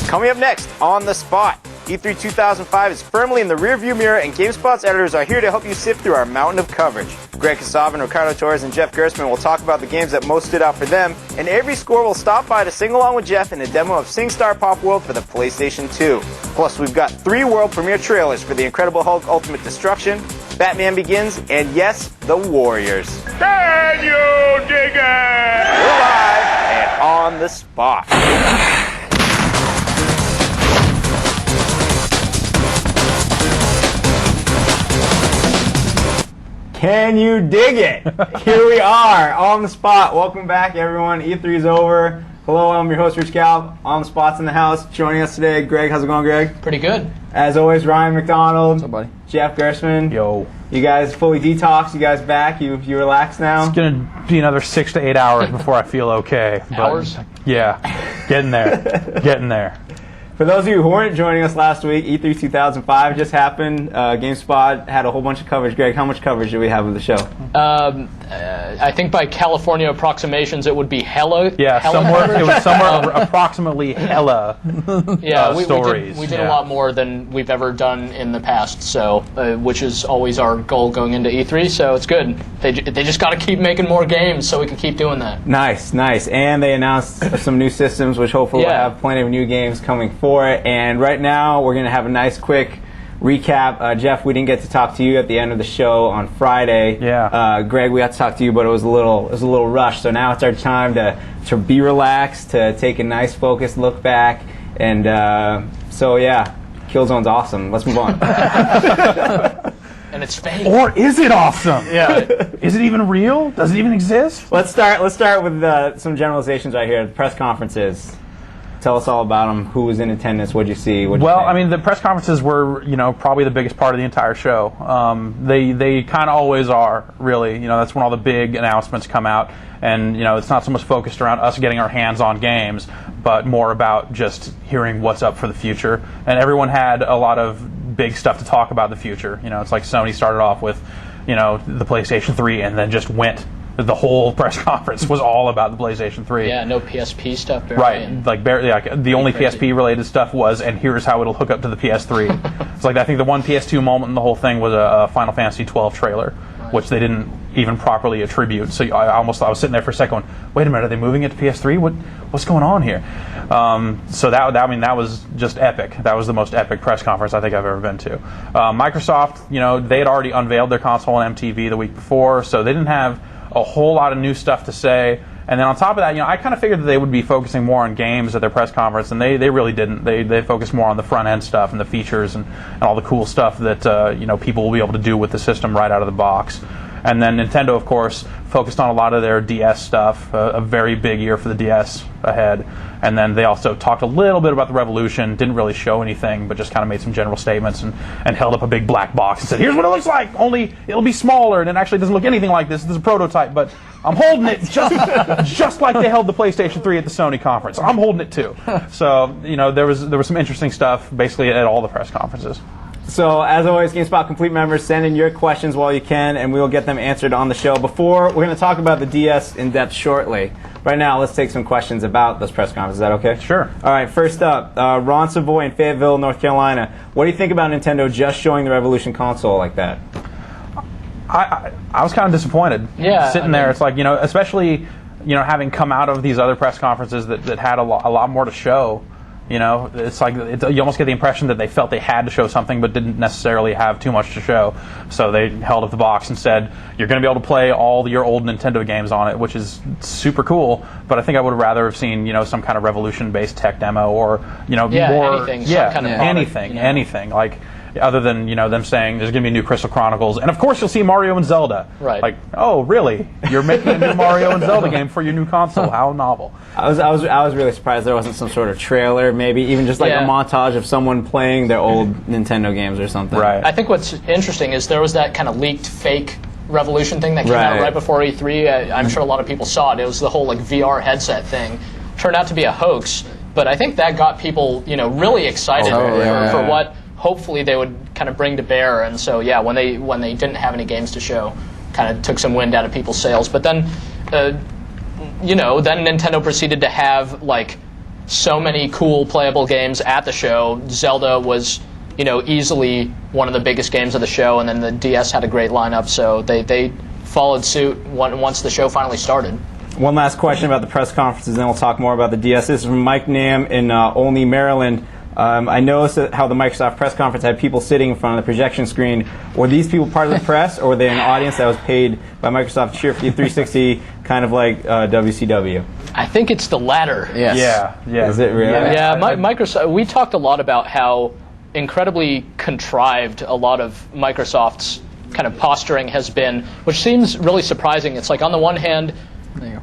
Coming up next, On the Spot. E3 2005 is firmly in the rearview mirror, and GameSpot's editors are here to help you sift through our mountain of coverage. Greg Kasavin, Ricardo Torres, and Jeff Gerstmann will talk about the games that most stood out for them, and every score will stop by to sing along with Jeff in a demo of SingStar Pop World for the PlayStation 2. Plus, we've got 3 world premiere trailers for The Incredible Hulk Ultimate Destruction, Batman Begins, and yes, The Warriors. Can you dig it? We're live and on the spot. Can you dig it? Here we are, on the spot. Welcome back, everyone. E3 is over. Hello, I'm your host, Rich Cal. On the spot's in the house. Joining us today, Greg. How's it going, Greg? Pretty good. As always, Ryan McDonald. What's up, buddy? Jeff Gerstmann. Yo. You guys fully detoxed. You guys back. You relaxed now? It's going to be another 6 to 8 hours before I feel okay. Hours? Yeah. Getting there. Getting there. For those of you who weren't joining us last week, E3 2005 just happened. GameSpot had a whole bunch of coverage. Greg, how much coverage do we have of the show? I think by California approximations, it would be hella. Yeah, hella somewhere, it was somewhere approximately hella stories. We did a lot more than we've ever done in the past, so which is always our goal going into E3. So it's good. They just got to keep making more games so we can keep doing that. Nice. And they announced some new systems, which hopefully will have plenty of new games coming for it. And right now, we're going to have a nice quick recap. Jeff, we didn't get to talk to you at the end of the show on Friday. Yeah. Greg, we got to talk to you, but it was a little rushed. So now it's our time to be relaxed, to take a nice focused look back, and so yeah, Killzone's awesome. Let's move on. And it's fake. Or is it awesome? Yeah. Is it even real? Does it even exist? Let's start with some generalizations right here. The press conferences. Tell us all about them. Who was in attendance? What'd you see? I mean, the press conferences were, probably the biggest part of the entire show. They kind of always are, really. That's when all the big announcements come out, and it's not so much focused around us getting our hands on games, but more about just hearing what's up for the future. And everyone had a lot of big stuff to talk about the future. It's like Sony started off with, the PlayStation 3, and then just went. The whole press conference was all about the PlayStation 3. Yeah, no PSP stuff. Right, the only PSP related stuff was, and here's how it'll hook up to the PS3. It's like I think the one PS2 moment in the whole thing was a Final Fantasy 12 trailer, which they didn't even properly attribute. So I was sitting there for a second going, wait a minute, are they moving it to PS3? What's going on here? So that was just epic. That was the most epic press conference I think I've ever been to. Microsoft, they had already unveiled their console on MTV the week before, so they didn't have a whole lot of new stuff to say. And then on top of that, I kind of figured that they would be focusing more on games at their press conference, and they really didn't. They focused more on the front end stuff and the features and all the cool stuff that people will be able to do with the system right out of the box. And then Nintendo, of course, focused on a lot of their DS stuff, a very big year for the DS ahead. And then they also talked a little bit about the Revolution, didn't really show anything, but just kind of made some general statements and held up a big black box and said, here's what it looks like, only it'll be smaller, and it actually doesn't look anything like this. This is a prototype, but I'm holding it just like they held the PlayStation 3 at the Sony conference. I'm holding it too. So, there was some interesting stuff basically at all the press conferences. So, as always, GameSpot Complete members, send in your questions while you can, and we will get them answered on the show. We're going to talk about the DS in depth shortly. Right now, let's take some questions about this press conference. Is that okay? Sure. All right, first up, Ron Savoy in Fayetteville, North Carolina. What do you think about Nintendo just showing the Revolution console like that? I was kind of disappointed. Yeah. Sitting there, it's like, especially, having come out of these other press conferences that had a lot more to show. It's like you almost get the impression that they felt they had to show something but didn't necessarily have too much to show. So they held up the box and said, you're going to be able to play all your old Nintendo games on it, which is super cool. But I think I would have rather have seen, some kind of Revolution-based tech demo or, more... Anything. Some kind of product, anything. Like, other than, them saying there's going to be a new Crystal Chronicles. And, of course, you'll see Mario and Zelda. Right. Like, oh, really? You're making a new Mario and Zelda game for your new console. How novel. I was really surprised there wasn't some sort of trailer, maybe even just like a montage of someone playing their old Nintendo games or something. Right. I think what's interesting is there was that kind of leaked fake Revolution thing that came out right before E3. I'm sure a lot of people saw it. It was the whole VR headset thing. Turned out to be a hoax, but I think that got people, really excited for what hopefully they would kind of bring to bear. And so when they didn't have any games to show, kind of took some wind out of people's sails. But then then Nintendo proceeded to have so many cool playable games at the show. Zelda was, easily one of the biggest games of the show, and then the DS had a great lineup, so they followed suit once the show finally started. One last question about the press conferences, then we'll talk more about the DS. This is from Mike Nam in Olney, Maryland. I noticed how the Microsoft press conference had people sitting in front of the projection screen. Were these people part of the press, or were they an audience that was paid by Microsoft to cheer for the 360, kind of like WCW? I think it's the latter. Yes. Yeah. Is it really? Yeah, Microsoft. We talked a lot about how incredibly contrived a lot of Microsoft's kind of posturing has been, which seems really surprising. It's like, on the one hand,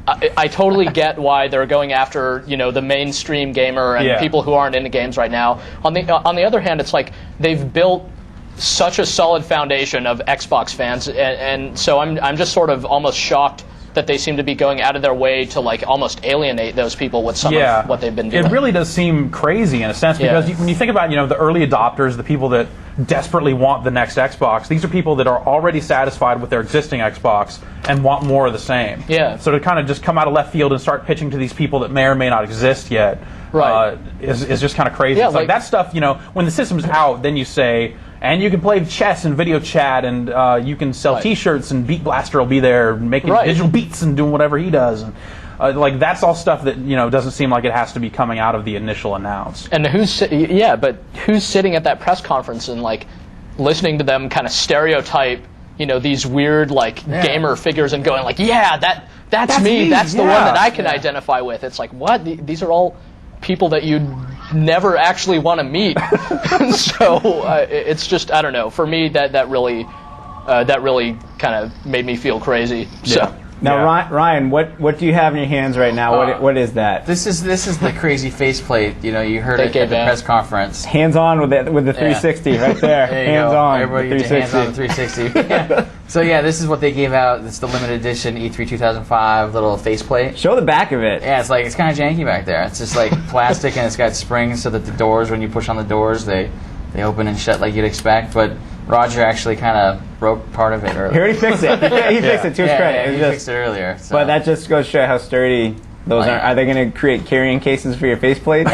I totally get why they're going after, the mainstream gamer and people who aren't into games right now. On the other hand, it's like they've built such a solid foundation of Xbox fans, and so I'm just sort of almost shocked that they seem to be going out of their way to like almost alienate those people with some of what they've been doing. It really does seem crazy in a sense, because when you think about the early adopters, the people that desperately want the next Xbox, these are people that are already satisfied with their existing Xbox and want more of the same. Yeah. So to kind of just come out of left field and start pitching to these people that may or may not exist yet is just kind of crazy. Yeah, it's like that stuff, when the system's out, then you say, and you can play chess and video chat, and you can sell T-shirts, and Beat Blaster will be there making digital beats and doing whatever he does. And that's all stuff that doesn't seem like it has to be coming out of the initial announce. And who's sitting at that press conference and like listening to them kind of stereotype these weird gamer figures and going like, that's me, that's the one that I can identify with. It's like, what? These are all people that you'd never actually want to meet. So it's just, I don't know. For me, that really kind of made me feel crazy. So. Now, Ryan, what do you have in your hands right now? What is that? This is the crazy faceplate. You heard it at the press conference. Hands on with the 360 right there. Hands on. Everybody get your hands on the 360. So this is what they gave out. It's the limited edition E3 2005 little faceplate. Show the back of it. Yeah, it's kind of janky back there. It's just like plastic, and it's got springs so that the doors, when you push on the doors, they open and shut like you'd expect. But Roger actually kind of broke part of it earlier. He already fixed it. He fixed it to his credit. He fixed it earlier. So. But that just goes to show how sturdy those are. Are they going to create carrying cases for your faceplates?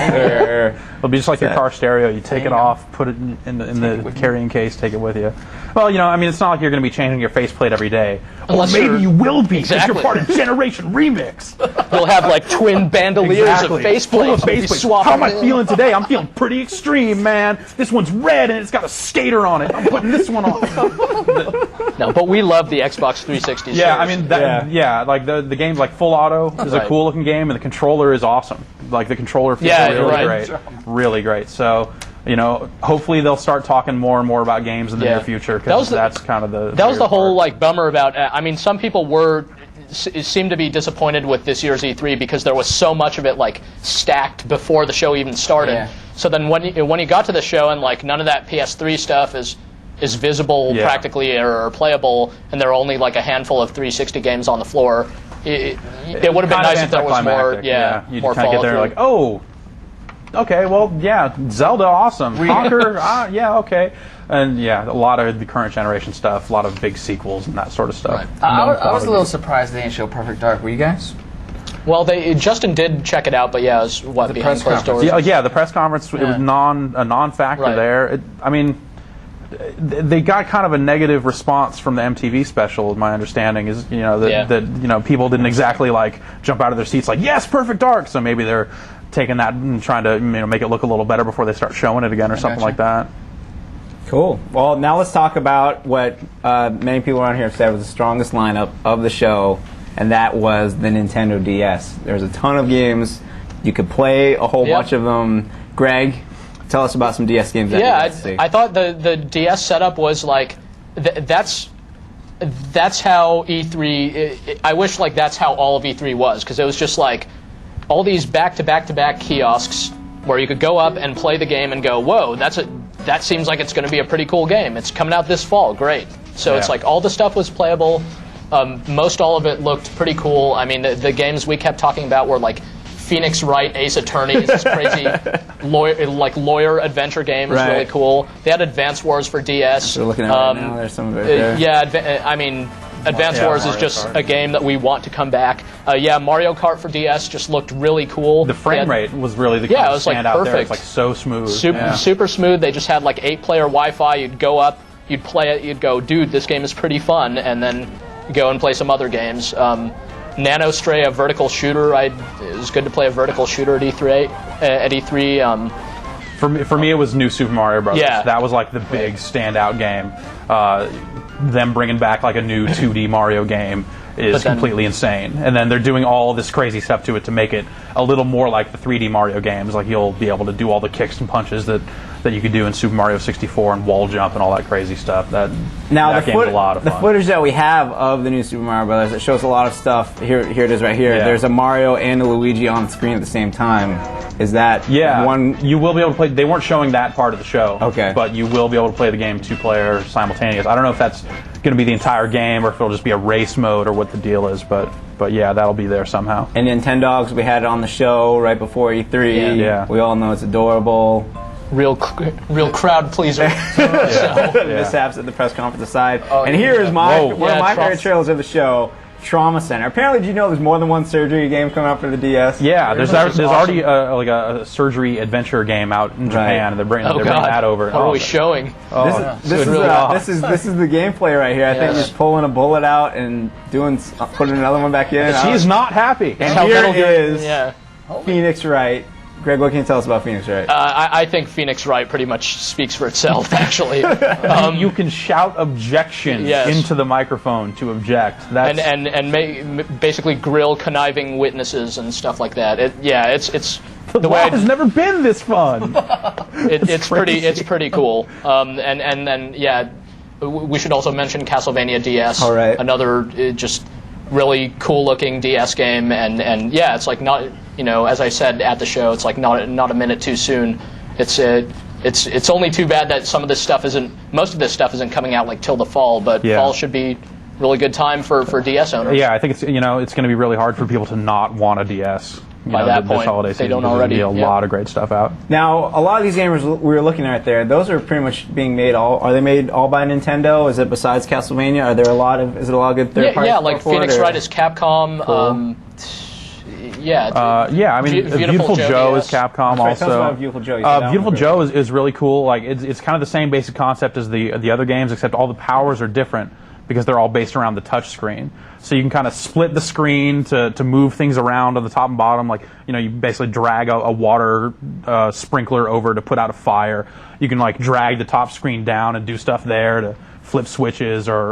It'll be just like your car stereo. You take it off, put it in the carrying case, take it with you. Well, it's not like you're going to be changing your faceplate every day. Unless or maybe you will be, because exactly. you're part of Generation Remix. You'll have like twin bandoliers of faceplates. How am I feeling today? I'm feeling pretty extreme, man. This one's red and it's got a skater on it. I'm putting this one on. No, but we love the Xbox 360. Yeah, series. Like the game's like Full Auto is a cool looking game, and the controller is awesome. Like the controller feels really great. So. Hopefully they'll start talking more and more about games in the near future, because that's kind of the... That was the whole bummer about... some people seemed to be disappointed with this year's E3 because there was so much of it stacked before the show even started. Yeah. So then when you got to the show and none of that PS3 stuff is visible practically or playable, and there are only a handful of 360 games on the floor, it would have been nice if there was more. You more kind of get there like, oh. Okay, well, Zelda, awesome. Conquer, okay. And a lot of the current generation stuff, a lot of big sequels and that sort of stuff. Right. I was a little surprised they didn't show Perfect Dark. Were you guys? Well, Justin did check it out, but it was behind closed doors. Yeah, the press conference, it was a non-factor there. They got kind of a negative response from the MTV special. My understanding is, that people didn't exactly jump out of their seats like, yes, Perfect Dark. So maybe they're taking that and trying to make it look a little better before they start showing it again or something like that. Cool. Well, now let's talk about what many people around here have said was the strongest lineup of the show, and that was the Nintendo DS. There's a ton of games. You could play a whole bunch of them. Greg, tell us about some DS games that you got to see. I thought the DS setup was that's how E3... I wish that's how all of E3 was, because it was just all these back-to-back-to-back kiosks where you could go up and play the game and go, whoa, that seems like it's going to be a pretty cool game. It's coming out this fall. Great. So it's all the stuff was playable. Most all of it looked pretty cool. I mean, the games we kept talking about were Phoenix Wright Ace Attorney is this crazy lawyer adventure game. It's really cool. They had Advance Wars for DS. We're looking at it right now. There's some of it there. I mean, Advance Wars is Mario just Kart. a game that we want to come back. Mario Kart for DS just looked really cool. The frame rate was really the Yeah, kind it of was, like, standout there. It's perfect. like so smooth. Super smooth. They just had like 8-player Wi-Fi. You'd go up, you'd play it, you'd go, dude, this game is pretty fun, and then go and play some other games. Nano Stray, a vertical shooter. It was good to play a vertical shooter at E3. At E3, For me, it was New Super Mario Bros. Yeah. That was like the big standout game. Them bringing back like a new 2D Mario game is But then- completely insane. And then they're doing all this crazy stuff to it to make it a little more like the 3D Mario games. Like you'll be able to do all the kicks and punches that you could do in Super Mario 64 and wall jump and all that crazy stuff. That game's a lot of fun. The footage that we have of the new Super Mario Brothers, it shows a lot of stuff. Here it is right here. Yeah. There's a Mario and a Luigi on the screen at the same time. Is that one? You will be able to play. They weren't showing that part of the show. Okay. But you will be able to play the game 2-player simultaneous. I don't know if that's going to be the entire game or if it'll just be a race mode or what the deal is, but yeah, that'll be there somehow. And Nintendogs, we had it on the show right before E3. Yeah. We all know it's adorable. real crowd pleaser. Mishaps at the press conference aside. And here is one of my favorite trailers of the show, Trauma Center. Apparently, did you know there's more than one surgery game coming out for the DS? Yeah, there's awesome. already a surgery adventure game out in Japan, and they're bringing that over. How are we showing? This is the gameplay right here. I think just pulling a bullet out and putting another one back in. He's not happy. And here is Yeah. Phoenix Wright. Greg, what can you tell us about Phoenix Wright? I think Phoenix Wright pretty much speaks for itself, actually. You can shout objection into the microphone to object. That's and basically grill conniving witnesses and stuff like that. It's the way has never been this fun. It's pretty cool. And then we should also mention Castlevania DS. All right. Another just really cool looking DS game, and it's like not, as I said at the show, it's like not a minute too soon. It's only too bad that most of this stuff isn't coming out like till the fall, but fall should be really good time for DS owners. Yeah, I think it's going to be really hard for people to not want a DS. By that this point, holiday they season, don't there's already. Gonna be a lot of great stuff out. Now, a lot of these games we were looking at there, those are pretty much being made are they made all by Nintendo? Is it besides Castlevania? Is it a lot of good third party? Yeah, like Phoenix Wright is Capcom. Cool. I mean, Beautiful Joe is Capcom Tell us also. about Beautiful Joe. Beautiful Joe is really cool. Like it's kind of the same basic concept as the other games, except all the powers are different because they're all based around the touch screen. So you can kind of split the screen to move things around on the top and bottom. Like, you basically drag a water sprinkler over to put out a fire. You can like drag the top screen down and do stuff there to flip switches or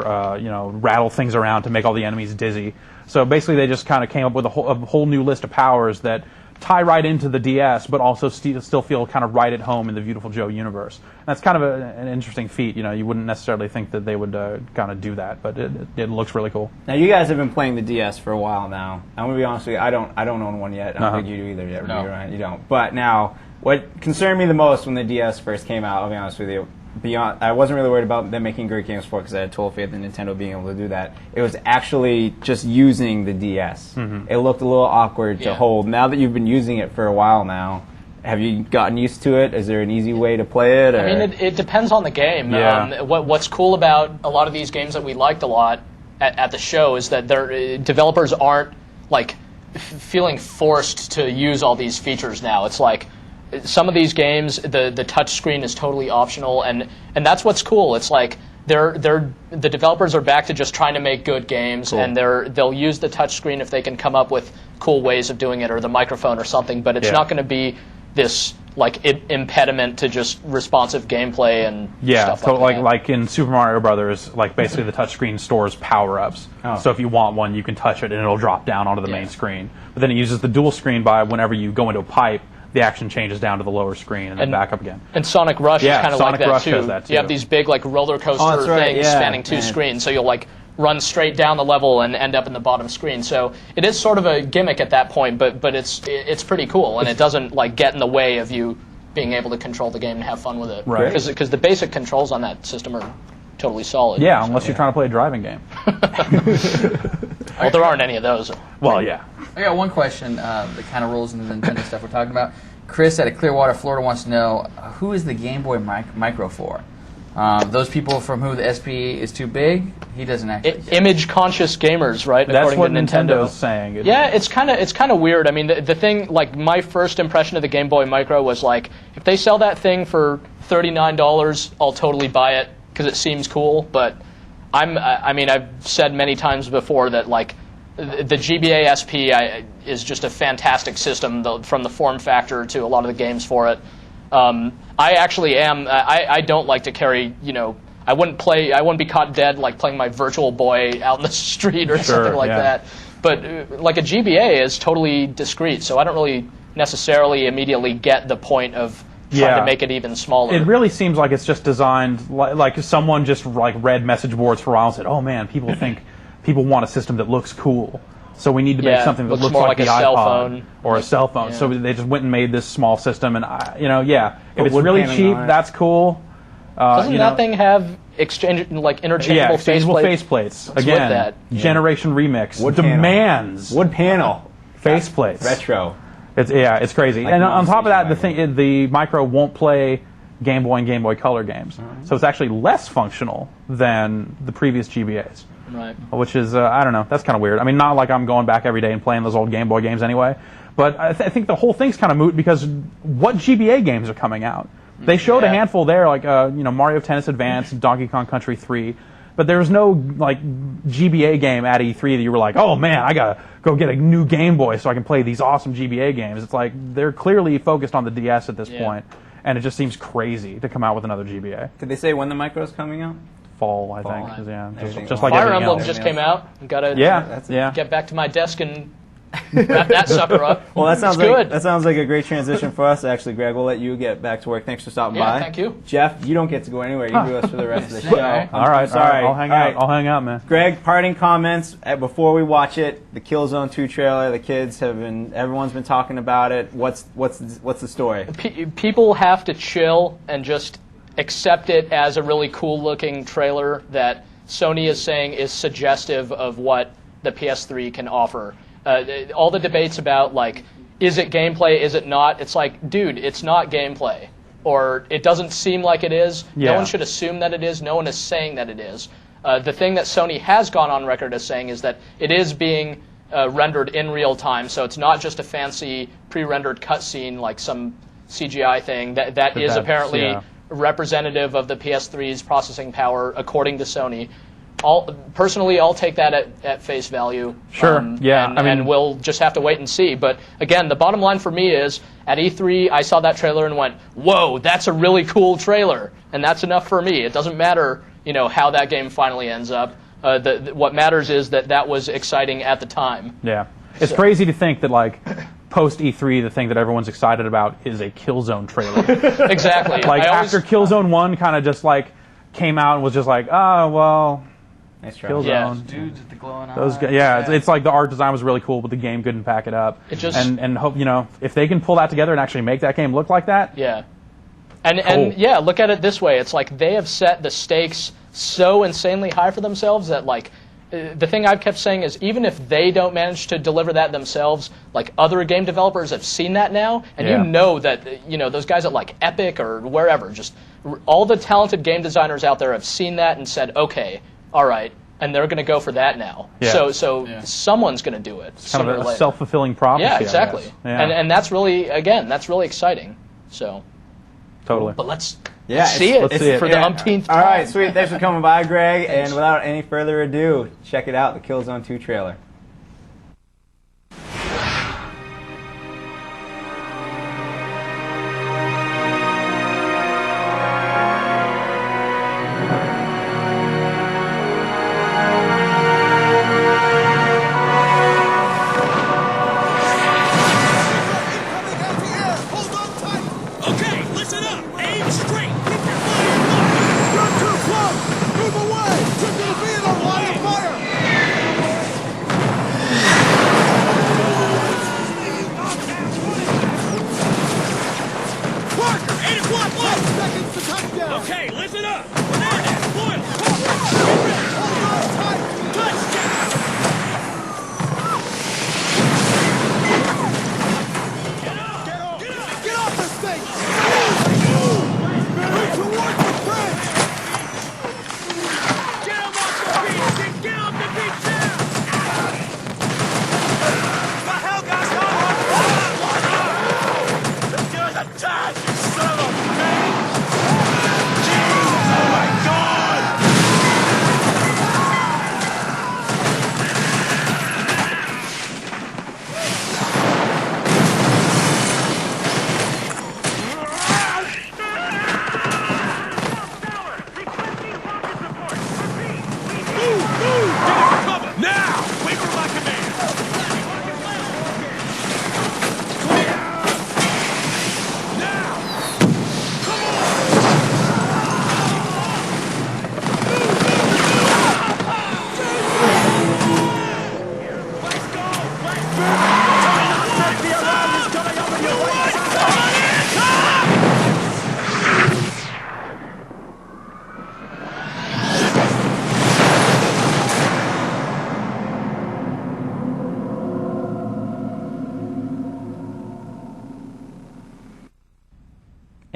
rattle things around to make all the enemies dizzy. So basically they just kind of came up with a whole new list of powers that tie right into the DS, but also still feel kind of right at home in the Beautiful Joe universe. And that's kind of an interesting feat. You wouldn't necessarily think that they would kind of do that, but it looks really cool. Now, you guys have been playing the DS for a while now. I'm going to be honest with you, I don't own one yet. I don't think you do either yet. No. Right? You don't. But now, what concerned me the most when the DS first came out, I'll be honest with you, I wasn't really worried about them making great games for it because I had total faith in Nintendo being able to do that. It was actually just using the DS. Mm-hmm. It looked a little awkward to hold. Now that you've been using it for a while now, have you gotten used to it? Is there an easy way to play it? Or? I mean, it depends on the game. Yeah. What's cool about a lot of these games that we liked a lot at the show is that their developers aren't like feeling forced to use all these features now. It's like some of these games, the touch screen is totally optional, and that's what's cool. It's like the developers are back to just trying to make good games, and they'll use the touch screen if they can come up with cool ways of doing it, or the microphone or something. But it's not going to be this like impediment to just responsive gameplay and stuff like that. Like in Super Mario Brothers, like basically the touchscreen stores power-ups. So if you want one, you can touch it and it'll drop down onto the main screen. But then it uses the dual screen by whenever you go into a pipe, the action changes down to the lower screen and then back up again. And Sonic Rush is kind of like that Rush too. has that too. You have these big like roller coaster things spanning two screens, so you'll like run straight down the level and end up in the bottom screen. So it is sort of a gimmick at that point, but it's pretty cool, and it doesn't like get in the way of you being able to control the game and have fun with it. Right. Because the basic controls on that system are totally solid. Yeah, unless you're trying to play a driving game. Well, there aren't any of those. Well, yeah. I got one question that kind of rolls into the Nintendo stuff we're talking about. Chris out of Clearwater, Florida wants to know, who is the Game Boy Micro for? Those people from who the SP is too big, he doesn't actually. Image-conscious gamers, right? That's according what to Nintendo. Nintendo's saying. Yeah, it's kind of weird. I mean, the thing, like, my first impression of the Game Boy Micro was like, if they sell that thing for $39, I'll totally buy it because it seems cool. But I mean, I've said many times before that like the GBA SP is just a fantastic system, from the form factor to a lot of the games for it. I actually am. I don't like to carry. I wouldn't be caught dead like playing my Virtual Boy out in the street or something like that. But like a GBA is totally discrete, so I don't really necessarily immediately get the point of trying to make it even smaller. It really seems like it's just designed like someone just like read message boards for a while and said, "Oh man, people want a system that looks cool." So we need to make something that looks more like the a iPod cell phone. or a cell phone. Yeah. So they just went and made this small system, and if it's wood really paneling cheap, on it. that's cool. Doesn't that thing have interchangeable exchangeable faceplates? faceplates. Again, that. Generation Remix Wood demands Wood panel. faceplates. Retro. It's crazy. Like and on top of that, non-CGI the Micro won't play Game Boy and Game Boy Color games, so it's actually less functional than the previous GBAs. Right. Which is, I don't know, that's kind of weird. I mean, not like I'm going back every day and playing those old Game Boy games anyway, but I think the whole thing's kind of moot because what GBA games are coming out? They showed a handful there, like Mario Tennis Advance, Donkey Kong Country 3, but there was no like GBA game at E3 that you were like, oh man, I gotta go get a new Game Boy so I can play these awesome GBA games. It's like they're clearly focused on the DS at this point, and it just seems crazy to come out with another GBA. Did they say when the Micro's coming out? Fall, I think. Fall. Yeah, Everything just fall. like Fire everything Emblem else. just came out. Gotta Yeah. get back to my desk and wrap that sucker up. Well, that sounds It's good. that sounds like a great transition for us. Actually, Greg, we'll let you get back to work. Thanks for stopping Yeah, by. thank you. Jeff, you don't get to go anywhere. You do us for the rest of the show. All right, sorry. I'll hang out. I'll hang out, man. Greg, parting comments before we watch it. The Killzone 2 trailer. The kids everyone's been talking about it. What's the story? People have to chill and just accept it as a really cool-looking trailer that Sony is saying is suggestive of what the PS3 can offer. All the debates about, like, is it gameplay, is it not? It's like, dude, it's not gameplay. Or it doesn't seem like it is. Yeah. No one should assume that it is. No one is saying that it is. The thing that Sony has gone on record as saying is that it is being rendered in real time, so it's not just a fancy pre-rendered cutscene like some CGI thing. That is apparently representative of the PS3's processing power, according to Sony. Personally, I'll take that at face value. Sure, yeah. And we'll just have to wait and see. But again, the bottom line for me is, at E3, I saw that trailer and went, whoa, that's a really cool trailer. And that's enough for me. It doesn't matter, how that game finally ends up. What matters is that was exciting at the time. Yeah. It's crazy to think that, like, post E3, the thing that everyone's excited about is a Killzone trailer. Exactly. Like, after Killzone 1 kind of just, like, came out and was just like, oh, well, Nice try. Killzone. Yeah. Dudes with the glowing Those eyes. guys, it's like the art design was really cool, but the game couldn't pack it up. It just- and hope, if they can pull that together and actually make that game look like that, Yeah. And Cool. yeah, look at it this way. It's like they have set the stakes so insanely high for themselves that, like, the thing I've kept saying is, even if they don't manage to deliver that themselves, like, other game developers have seen that now, and Yeah. you know that, those guys at, like, Epic or wherever, just all the talented game designers out there have seen that and said, okay, all right, and they're going to go for that now. Yeah. So someone's going to do it kind sooner of or a later. self-fulfilling prophecy. Yeah, I exactly. guess. Yeah, And that's really, again, that's really exciting. So, totally. but let's Yeah, see it's- it let's see it. for the umpteenth time. All right, sweet. Thanks for coming by, Greg. And without any further ado, check it out, the Killzone 2 trailer. Hold on tight. Okay, listen up. Aim straight. Keep your fire low. You're too close. Move away. You're going to be in a line of fire.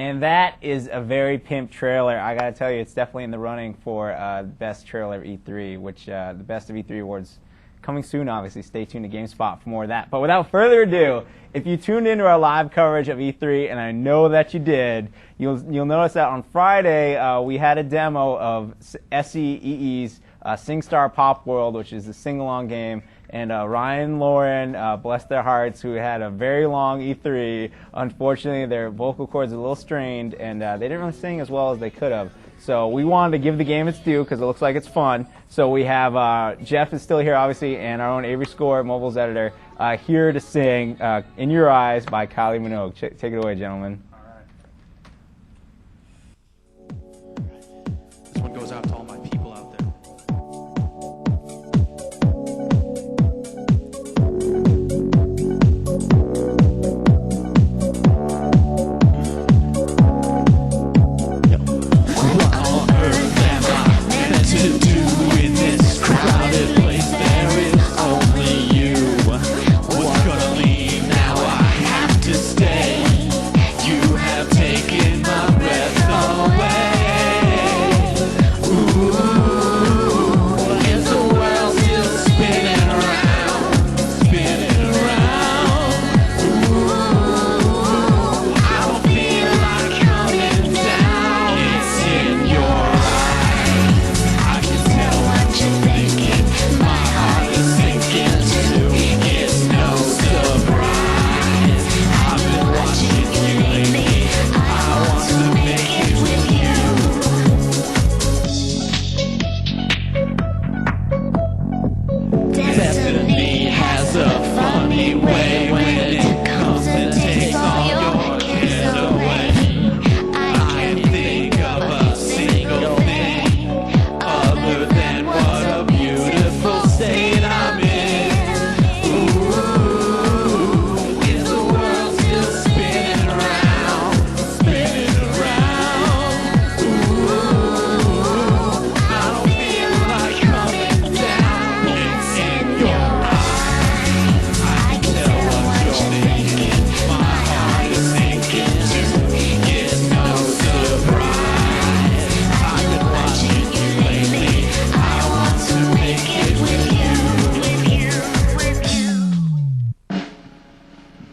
And that is a very pimp trailer. I gotta tell you, it's definitely in the running for best trailer of E3, which the Best of E3 awards coming soon, obviously. Stay tuned to GameSpot for more of that. But without further ado, if you tuned into our live coverage of E3, and I know that you did, you'll notice that on Friday we had a demo of SEEE's SingStar Pop World, which is a sing-along game. And Ryan and Lauren, bless their hearts, who had a very long E3. Unfortunately, their vocal cords are a little strained, and they didn't really sing as well as they could have. So we wanted to give the game its due because it looks like it's fun. So we have Jeff is still here, obviously, and our own Avery Score, Mobile's editor, here to sing In Your Eyes by Kylie Minogue. Take it away, gentlemen. This one goes out to all my people out there.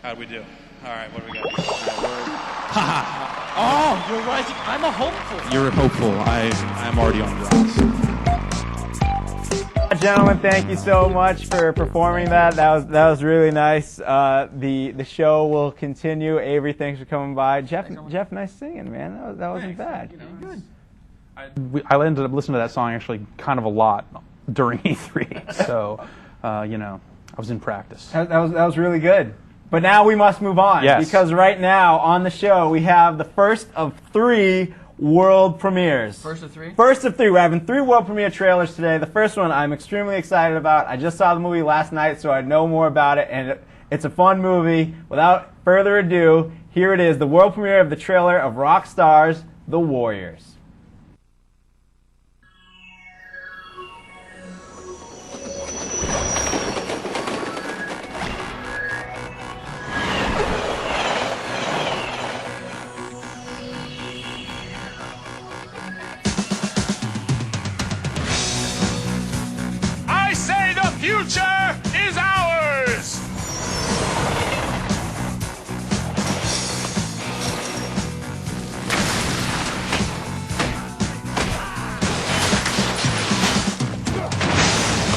How'd we do? All right, what do we got? Oh, you're rising. I'm a hopeful. You're a hopeful. I'm already on drugs. Gentlemen, thank you so much for performing that. That was really nice. The show will continue. Avery, thanks for coming by. Jeff, nice singing, man. That wasn't bad. Good. I ended up listening to that song actually kind of a lot during E3, so I was in practice. That was really good. But now we must move on, yes, because right now on the show we have the first of 3 world premieres. First of 3? First of 3. We're having 3 world premiere trailers today. The first one I'm extremely excited about. I just saw the movie last night, so I know more about it, and it's a fun movie. Without further ado, here it is, the world premiere of the trailer of Rockstar's The Warriors. Future is ours!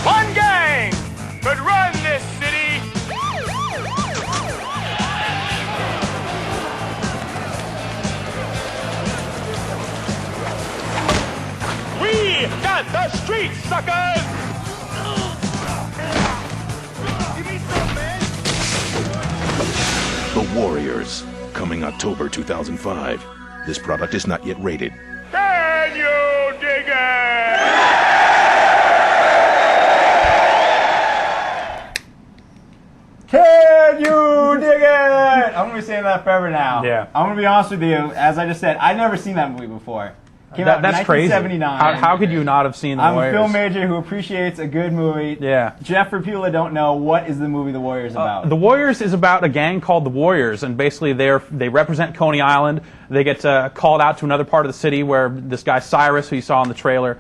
One gang could run this city. We got the streets, suckers! The Warriors, coming October 2005. This product is not yet rated. Can you dig it? Can you dig it? I'm going to be saying that forever now. Yeah. I'm going to be honest with you. As I just said, I've never seen that movie before. Came out in That's crazy. 1979. How could you not have seen The I'm Warriors? a film major who appreciates a good movie. Yeah. Jeff, for people that don't know, what is the movie The Warriors about? The Warriors is about a gang called the Warriors, and basically they represent Coney Island. They get called out to another part of the city where this guy Cyrus, who you saw in the trailer,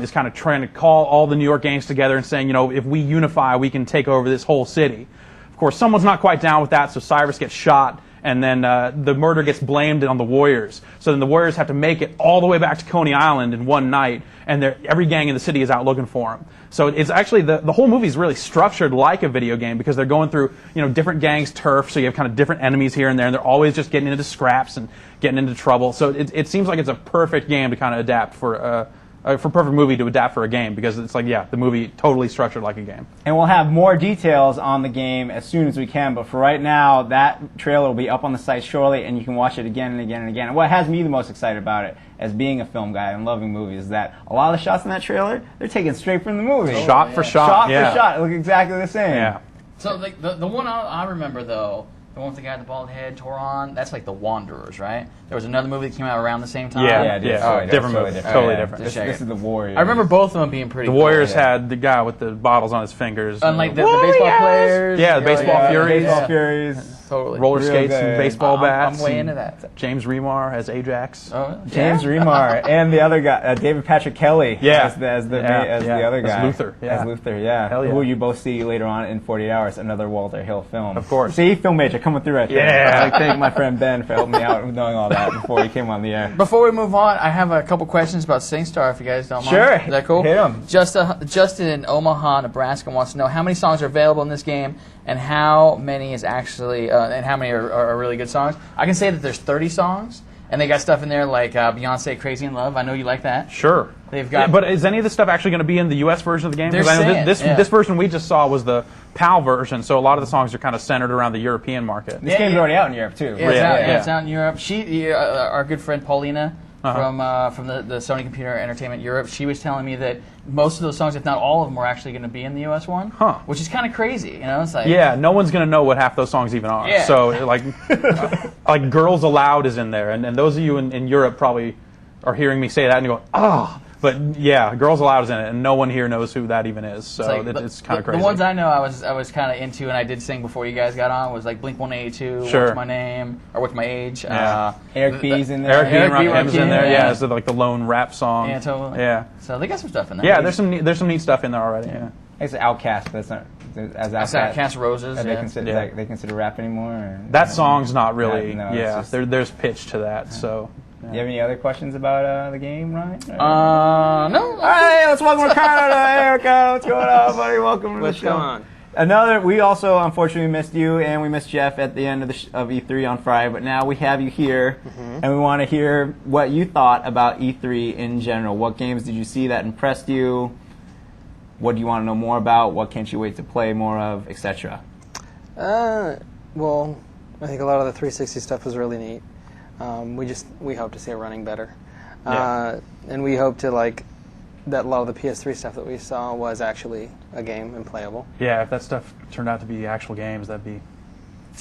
is kind of trying to call all the New York gangs together and saying, if we unify, we can take over this whole city. Of course, someone's not quite down with that, so Cyrus gets shot. And then the murder gets blamed on the Warriors. So then the Warriors have to make it all the way back to Coney Island in one night, and every gang in the city is out looking for them. So it's actually, the whole movie is really structured like a video game because they're going through different gangs' turf, so you have kind of different enemies here and there, and they're always just getting into scraps and getting into trouble. So it seems like it's a perfect game to kind of adapt for perfect movie to adapt for a game because it's like, the movie totally structured like a game. And we'll have more details on the game as soon as we can, but for right now, that trailer will be up on the site shortly, and you can watch it again and again and again. And what has me the most excited about it, as being a film guy and loving movies, is that a lot of the shots in that trailer, they're taken straight from the movie. Shot for shot. Shot for shot. It look exactly the same. Yeah. So the one I remember though, the one with the guy with the bald head, Toron, that's like The Wanderers, right? There was another movie that came out around the same time. Yeah, Totally different movie. Totally different. This is The Warriors. I remember both of them being pretty The cool. Warriors had the guy with the bottles on his fingers. Unlike the baseball players. Yeah, the baseball Furies. Baseball Furies. Totally. Roller Real skates good. and baseball bats. I'm way and into that. James Remar as Ajax. Oh, James Remar and the other guy, David Patrick Kelly, as the other guy, as Luther, as Luther, yeah. Hell yeah. Who you both see later on in 48 Hours, another Walter Hill film. Of course. See, film major coming through right there. Yeah. I'd like to thank my friend Ben for helping me out with knowing all that before he came on the air. Before we move on, I have a couple questions about SingStar, if you guys don't mind. Sure. Is that cool? Hit 'em. Justin in Omaha, Nebraska wants to know how many songs are available in this game and how many is actually and how many are really good songs. I can say that there's 30 songs, and they got stuff in there like Beyonce, Crazy in Love. I know you like that. Sure. They've got. But is any of this stuff actually going to be in the U.S. version of the game? They're Because I know saying, this version we just saw was the PAL version, so a lot of the songs are kind of centered around the European market. This game's already out in Europe too. Yeah, Yeah. it's out in Europe. She, our good friend Paulina from the Sony Computer Entertainment Europe, she was telling me that most of those songs, if not all of them, are actually going to be in the U.S. one. Huh. Which is kind of crazy, It's like No one's going to know what half those songs even are. Yeah. So, like Girls Aloud is in there, and those of you in Europe probably are hearing me say that and you go, oh. But yeah, Girls Aloud is in it, and no one here knows who that even is. So it's kind of crazy. The ones I know, I was kind of into, and I did sing before you guys got on. Was like Blink-182, Sure. What's My Name, or What's My Age? Yeah. Eric B's in there. Eric B. and Eric B. Rakim's in Rakim, there. yeah. Yeah, it's like the lone rap song. Yeah, totally. Yeah. So they got some stuff in there. Yeah, there's some neat stuff in there already. Yeah. It's Outcast, but it's not as That's Outcast. Cast Roses. They Yeah. consider they consider rap anymore. Or, That song's not really. No, it's just- there's pitch to that. So. Do you have any other questions about the game, Ryan? No. All right, let's welcome Ricardo to Erica. What's going on, buddy? Welcome to the show. We also unfortunately missed you, and we missed Jeff at the end of E3 on Friday, but now we have you here, and we want to hear what you thought about E3 in general. What games did you see that impressed you? What do you want to know more about? What can't you wait to play more of, etc.? Well, I think a lot of the 360 stuff was really neat. We hope to see it running better, and we hope to that a lot of the PS3 stuff that we saw was actually a game and playable. Yeah, if that stuff turned out to be actual games, that'd be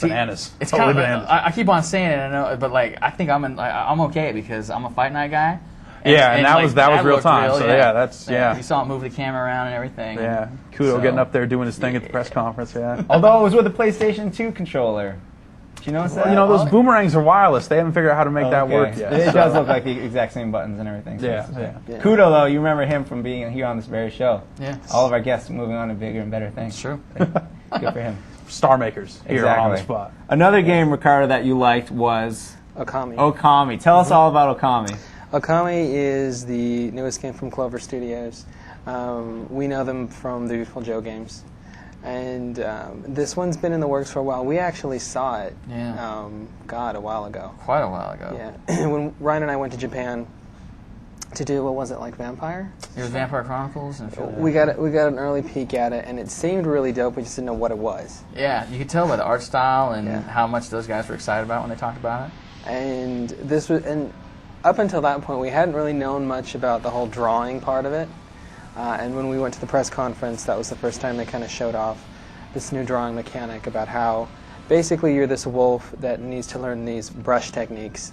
bananas. It's totally kind of. bananas. I keep on saying it, I know, but I think I'm okay because I'm a Fight Night guy. And that was real looked time. real, So yeah. yeah. You saw him move the camera around and everything. Yeah, Kudo So- getting up there doing his thing at the press conference. Yeah. Although it was with the PlayStation 2 controller. Do you notice that? Those boomerangs are wireless. They haven't figured out how to make that work yet. It does look like the exact same buttons and everything. So Yeah, it's- Kudo, though, you remember him from being here on this very show. Yeah. All of our guests moving on to bigger and better things. It's true. Good for him. Star makers here on the Exactly. spot. Another game, Ricardo, that you liked was Okami. Okami. Tell us all about Okami. Okami is the newest game from Clover Studios. We know them from the Beautiful Joe games. And this one's been in the works for a while. We actually saw it, Yeah. a while ago. Quite a while ago. Yeah. When Ryan and I went to Japan to do, what was it, like Vampire? It was Vampire Chronicles. And We got an early peek at it, and it seemed really dope. We just didn't know what it was. Yeah, you could tell by the art style and Yeah. how much those guys were excited about when they talked about it. And up until that point, we hadn't really known much about the whole drawing part of it. And when we went to the press conference, that was the first time they kind of showed off this new drawing mechanic about how basically you're this wolf that needs to learn these brush techniques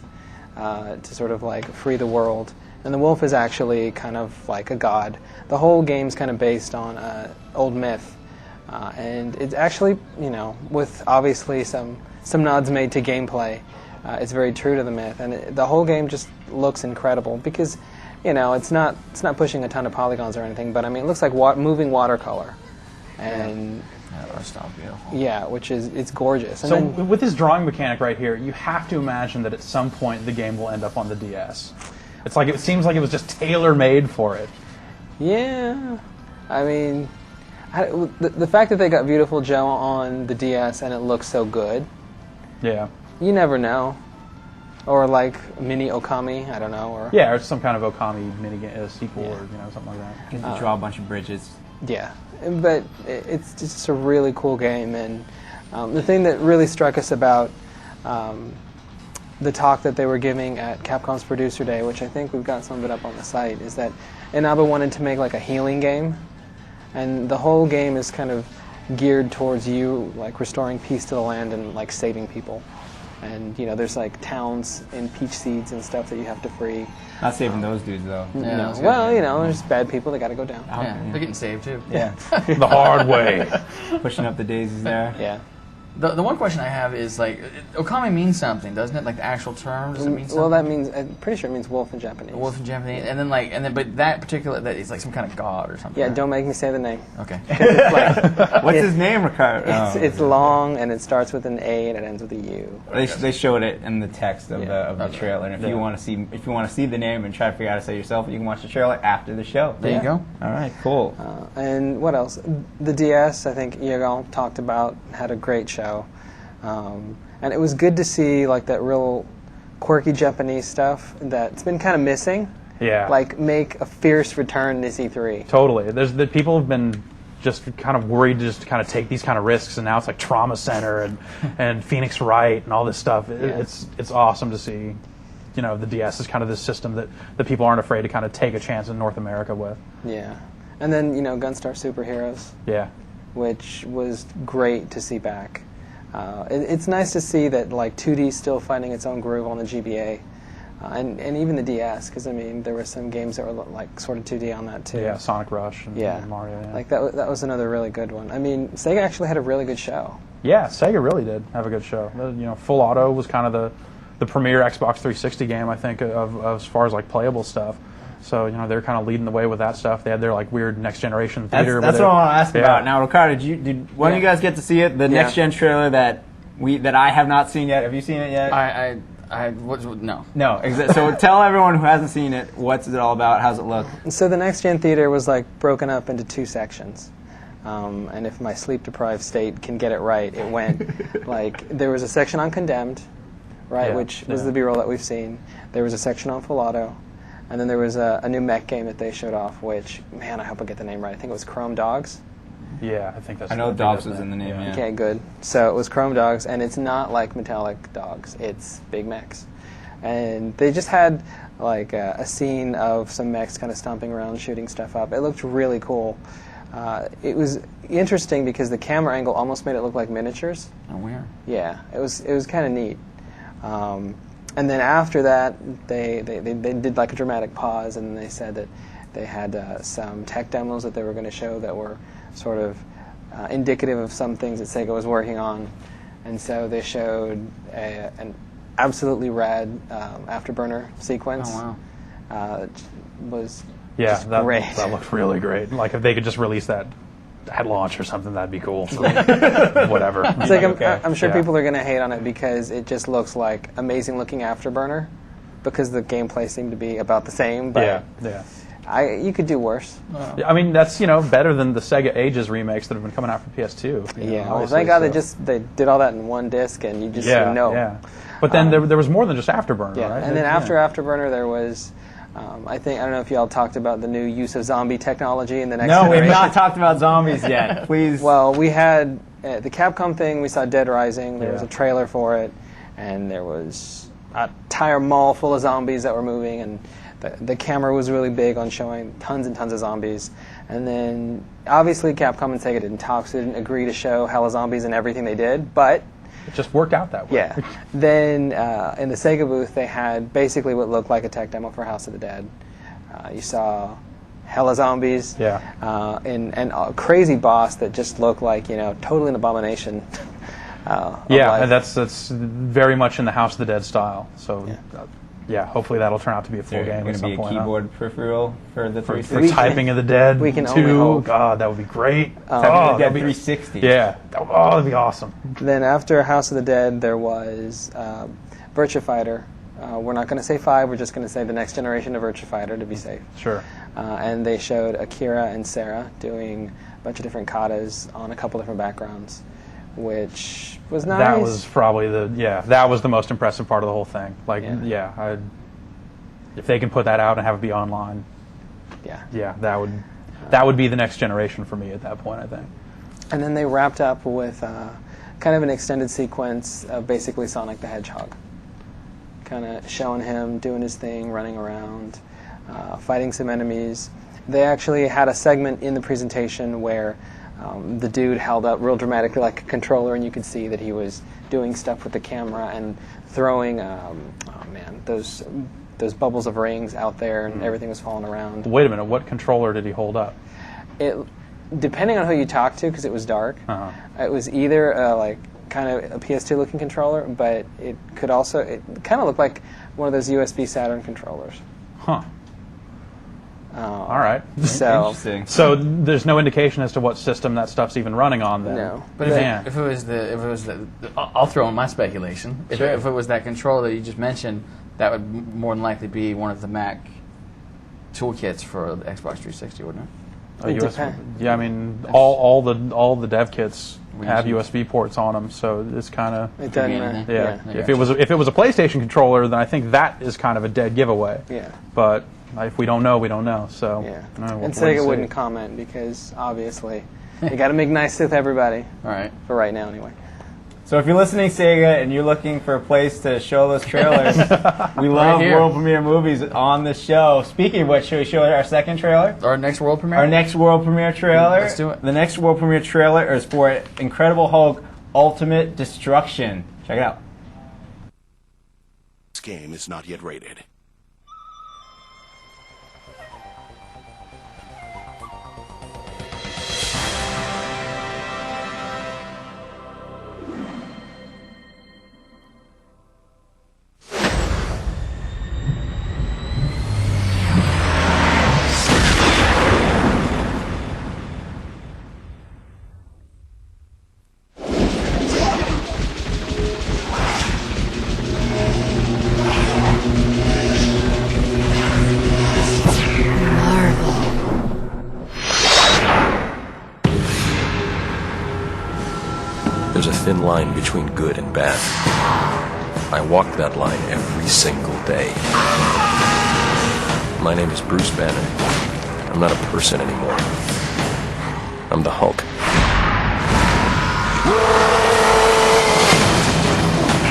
to sort of free the world. and the wolf is actually kind of like a god. The whole game's kind of based on old myth, and it's actually, with obviously some nods made to gameplay, it's very true to the myth, and the whole game just looks incredible because, it's not pushing a ton of polygons or anything, but I mean, it looks like moving watercolor, and That sounds beautiful. yeah, it's gorgeous. And So then, with this drawing mechanic right here, you have to imagine that at some point the game will end up on the DS. It's like it seems like it was just tailor-made for it. yeah, I mean, the fact that they got Beautiful Joe on the DS and it looks so good, Yeah. you never know. Or like Mini Okami, I don't know. Or Yeah, or some kind of Okami minigame sequel or something like that. You have to draw a bunch of bridges. Yeah, but it's just a really cool game, and the thing that really struck us about the talk that they were giving at Capcom's Producer Day, which I think we've got some of it up on the site, is that Inaba wanted to make like a healing game, and the whole game is kind of geared towards you like restoring peace to the land and like saving people. And there's like towns in Peach Seeds and stuff that you have to free. Not saving those dudes though. Yeah, There's bad people that got to go down. Yeah, they're getting saved too. Yeah. The hard way. Pushing up the daisies there. Yeah. The one question I have is like, Okami means something, doesn't it? Like the actual term, does it mean something? Well, that means I'm pretty sure it means wolf in Japanese. Wolf in Japanese, but that particular that is like some kind of god or something. Yeah, right? don't make me say the name. Okay. It's like, What's his name, Ricardo? it's long and it starts with an A and it ends with a U. They showed it in the text of the Okay. trailer. And if you want to see the name and try to figure out how to say it yourself, you can watch the trailer after the show. There you go. All right, cool. And what else? The DS, I think Yagal talked about, had a great show. And it was good to see like that real quirky Japanese stuff that's been kind of missing. Yeah. Like make a fierce return this E3. Totally. The people have been just kind of worried to just kind of take these kind of risks, and now it's like Trauma Center and Phoenix Wright and all this stuff. It's awesome to see. The DS is kind of this system that people aren't afraid to kind of take a chance in North America with. Yeah. And then, Gunstar Superheroes, Yeah. which was great to see back. It's nice to see that like 2D is still finding its own groove on the GBA, and even the DS, because I mean there were some games that were like sort of 2D on that too. Yeah, Sonic Rush and Mario. Yeah. Like that was another really good one. I mean, Sega actually had a really good show. Yeah, Sega really did have a good show. Full Auto was kind of the premier Xbox 360 game, I think, of as far as like playable stuff. So they're kind of leading the way with that stuff. They had their like weird next generation theater. That's what I want to ask Yeah. about. Now, Ricardo, did one of you guys get to see it? The next gen trailer that I have not seen yet. Have you seen it yet? No. No. So tell everyone who hasn't seen it, what's it all about? How's it look? So the next gen theater was like broken up into two sections. And if my sleep deprived state can get it right, it went like there was a section on Condemned, right, which was the B-roll that we've seen. There was a section on Full Auto. And then there was a new mech game that they showed off, which, man, I hope I get the name right. I think it was Chrome Dogs. Yeah, I think that's. I know Dogs was in the name. Yeah. Okay, good. So it was Chrome Dogs, and it's not like metallic dogs. It's big mechs. And they just had like a scene of some mechs kind of stomping around, shooting stuff up. It looked really cool. It was interesting because the camera angle almost made it look like miniatures. Oh, weird. Yeah, it was kind of neat. And then after that, they did like a dramatic pause, and they said that they had some tech demos that they were going to show that were sort of indicative of some things that Sega was working on. And so they showed an absolutely rad Afterburner sequence. Oh, wow. It was Yeah, just great. that looked really great. Like if they could just release that at launch or something, that'd be cool. Whatever. It's like Okay. I'm sure Yeah. people are going to hate on it because it just looks like amazing looking Afterburner, because the gameplay seemed to be about the same. But Yeah. you could do worse. Yeah, I mean, that's better than the Sega Ages remakes that have been coming out for PS2. Yeah, well, obviously, thank God so. they did all that in one disc, and you just know. Yeah. But then there was more than just Afterburner, Yeah, right? and then after Afterburner, there was, I don't know if y'all talked about the new use of zombie technology in the next No, we've generation. not talked about zombies yet. Please. Well, we had the Capcom thing. We saw Dead Rising. There was Yeah. a trailer for it, and there was a entire mall full of zombies that were moving, and the camera was really big on showing tons and tons of zombies. And then, obviously, Capcom and Sega didn't talk, so they didn't agree to show hella zombies in everything they did, but it just worked out that way. yeah. Then in the Sega booth, they had basically what looked like a tech demo for House of the Dead. You saw hella zombies. Yeah. And a crazy boss that just looked like, totally an abomination. Yeah, and that's very much in the House of the Dead style. So, yeah, hopefully that'll turn out to be a full game Going at to some be a point. keyboard peripheral for the For 360. typing of the Dead. We can 2. only hope. God, that would be great. Typing of the Dead that'd be 360. Yeah. Oh, that'd be awesome. Then after House of the Dead, there was Virtua Fighter. We're not going to say 5, we're just going to say the next generation of Virtua Fighter to be safe. Sure. And they showed Akira and Sarah doing a bunch of different katas on a couple different backgrounds, which was nice. That was probably that was the most impressive part of the whole thing. Like, if they can put that out and have it be online, that would be the next generation for me at that point, I think. And then they wrapped up with kind of an extended sequence of basically Sonic the Hedgehog, kind of showing him doing his thing, running around, fighting some enemies. They actually had a segment in the presentation where the dude held up real dramatically like a controller, and you could see that he was doing stuff with the camera and throwing, those bubbles of rings out there, and everything was falling around. Wait a minute, what controller did he hold up? Depending on who you talked to, because it was dark, it was either kind of a PS2 looking controller, but it kind of looked like one of those USB Saturn controllers. Huh. All right. So there's no indication as to what system that stuff's even running on then. No. But if it was the I'll throw in my speculation. If it was that controller that you just mentioned, that would more than likely be one of the Mac toolkits for the Xbox 360, wouldn't it? Yeah, I mean, all the dev kits have USB ports on them, so it's kind of it doesn't matter. Yeah. If it was a PlayStation controller, then I think that is kind of a dead giveaway. Yeah. But if we don't know, we don't know. So and Sega wouldn't comment because obviously you got to make nice with everybody. All right. For right now, anyway. So if you're listening, Sega, and you're looking for a place to show those trailers, we love world premiere movies on the show. Speaking of which, should we show our second trailer? Our next world premiere? Our next world premiere trailer. Let's do it. The next world premiere trailer is for Incredible Hulk Ultimate Destruction. Check it out. This game is not yet rated. There's a thin line between good and bad. I walk that line every single day. My name is Bruce Banner. I'm not a person anymore. I'm the Hulk.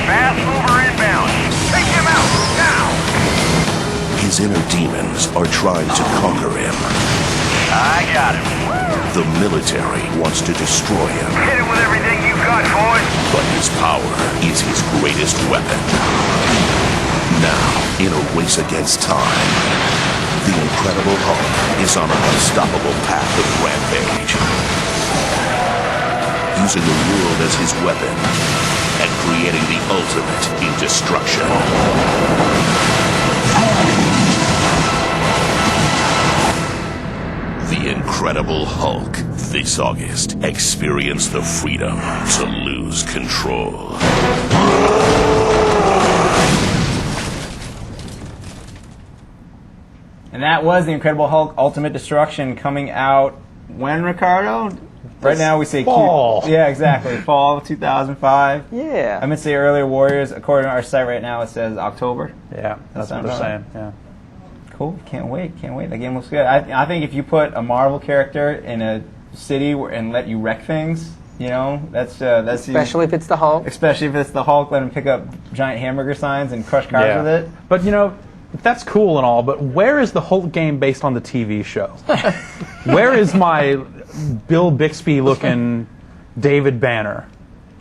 Fast mover inbound. Take him out now. His inner demons are trying to conquer him. I got him. The military wants to destroy him. Hit him with everything you got, boys. But his power is his greatest weapon. Now, in a race against time, the Incredible Hulk is on an unstoppable path of rampage. Using the world as his weapon and creating the ultimate in destruction. The Incredible Hulk. This August, experience the freedom to lose control. And that was the Incredible Hulk Ultimate Destruction coming out when, Ricardo? Right now we say fall. Yeah, exactly. Fall of 2005. Yeah. I meant to say earlier Warriors. According to our site right now, it says October. Yeah, that's what they're saying. Yeah. Cool. Can't wait. Can't wait. That game looks good. I think if you put a Marvel character in a city and let you wreck things, that's especially if it's the Hulk. Especially if it's the Hulk, let him pick up giant hamburger signs and crush cars with it. But that's cool and all. But where is the Hulk game based on the TV show? Where is my Bill Bixby looking David Banner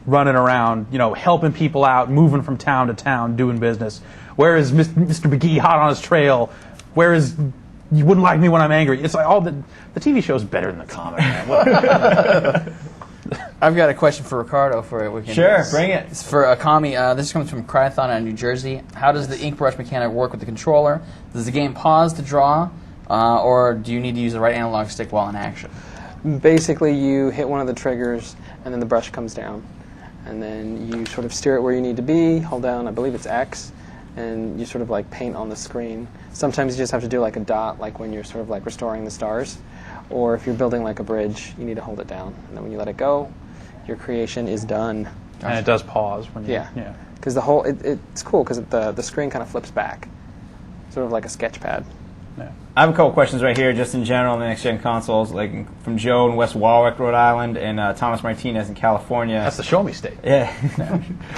running around, helping people out, moving from town to town, doing business? Where is Mr. McGee hot on his trail? Where is you wouldn't like me when I'm angry. It's like all the TV show's better than the comic. Man. I've got a question for Ricardo for it. Sure, bring it. It's for Akami. This comes from Cryathon out of New Jersey. How does the ink brush mechanic work with the controller? Does the game pause to draw, or do you need to use the right analog stick while in action? Basically, you hit one of the triggers, and then the brush comes down. And then you sort of steer it where you need to be, hold down, I believe it's X, and you sort of like paint on the screen. Sometimes you just have to do like a dot, like when you're sort of like restoring the stars. Or if you're building like a bridge, you need to hold it down. And then when you let it go, your creation is done. And it does pause when you... Yeah. Because the whole, it's cool because the screen kind of flips back. Sort of like a sketch pad. Yeah. I have a couple questions right here, just in general on the next-gen consoles, like from Joe in West Warwick, Rhode Island, and Thomas Martinez in California. That's the show me state. Yeah.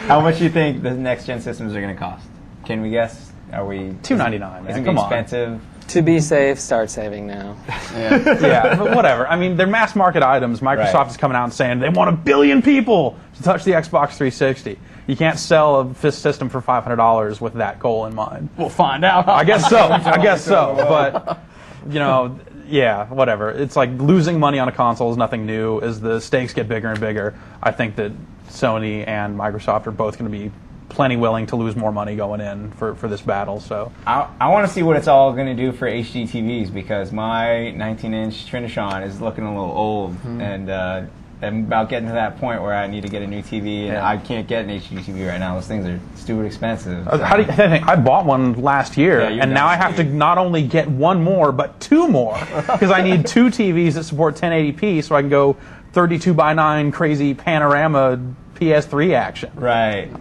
How much do you think the next-gen systems are going to cost? Can we guess? Are we... $299, man. Is it Come on. expensive? To be safe, start saving now. Yeah, but whatever. I mean, they're mass market items. Microsoft is coming out and saying they want 1 billion people to touch the Xbox 360. You can't sell a system for $500 with that goal in mind. We'll find out. I guess so. But, you know, yeah, whatever. It's like losing money on a console is nothing new. As the stakes get bigger and bigger, I think that Sony and Microsoft are both going to be plenty willing to lose more money going in for this battle. So I want to see what it's all going to do for HD TVs, because my 19-inch Trinitron is looking a little old, and I'm about getting to that point where I need to get a new TV, and I can't get an HD TV right now. Those things are stupid expensive. So. How do you think? I bought one last year, and now I have to not only get one more, but 2 more, because I need 2 TVs that support 1080p, so I can go 32:9 crazy panorama PS3 action. Right.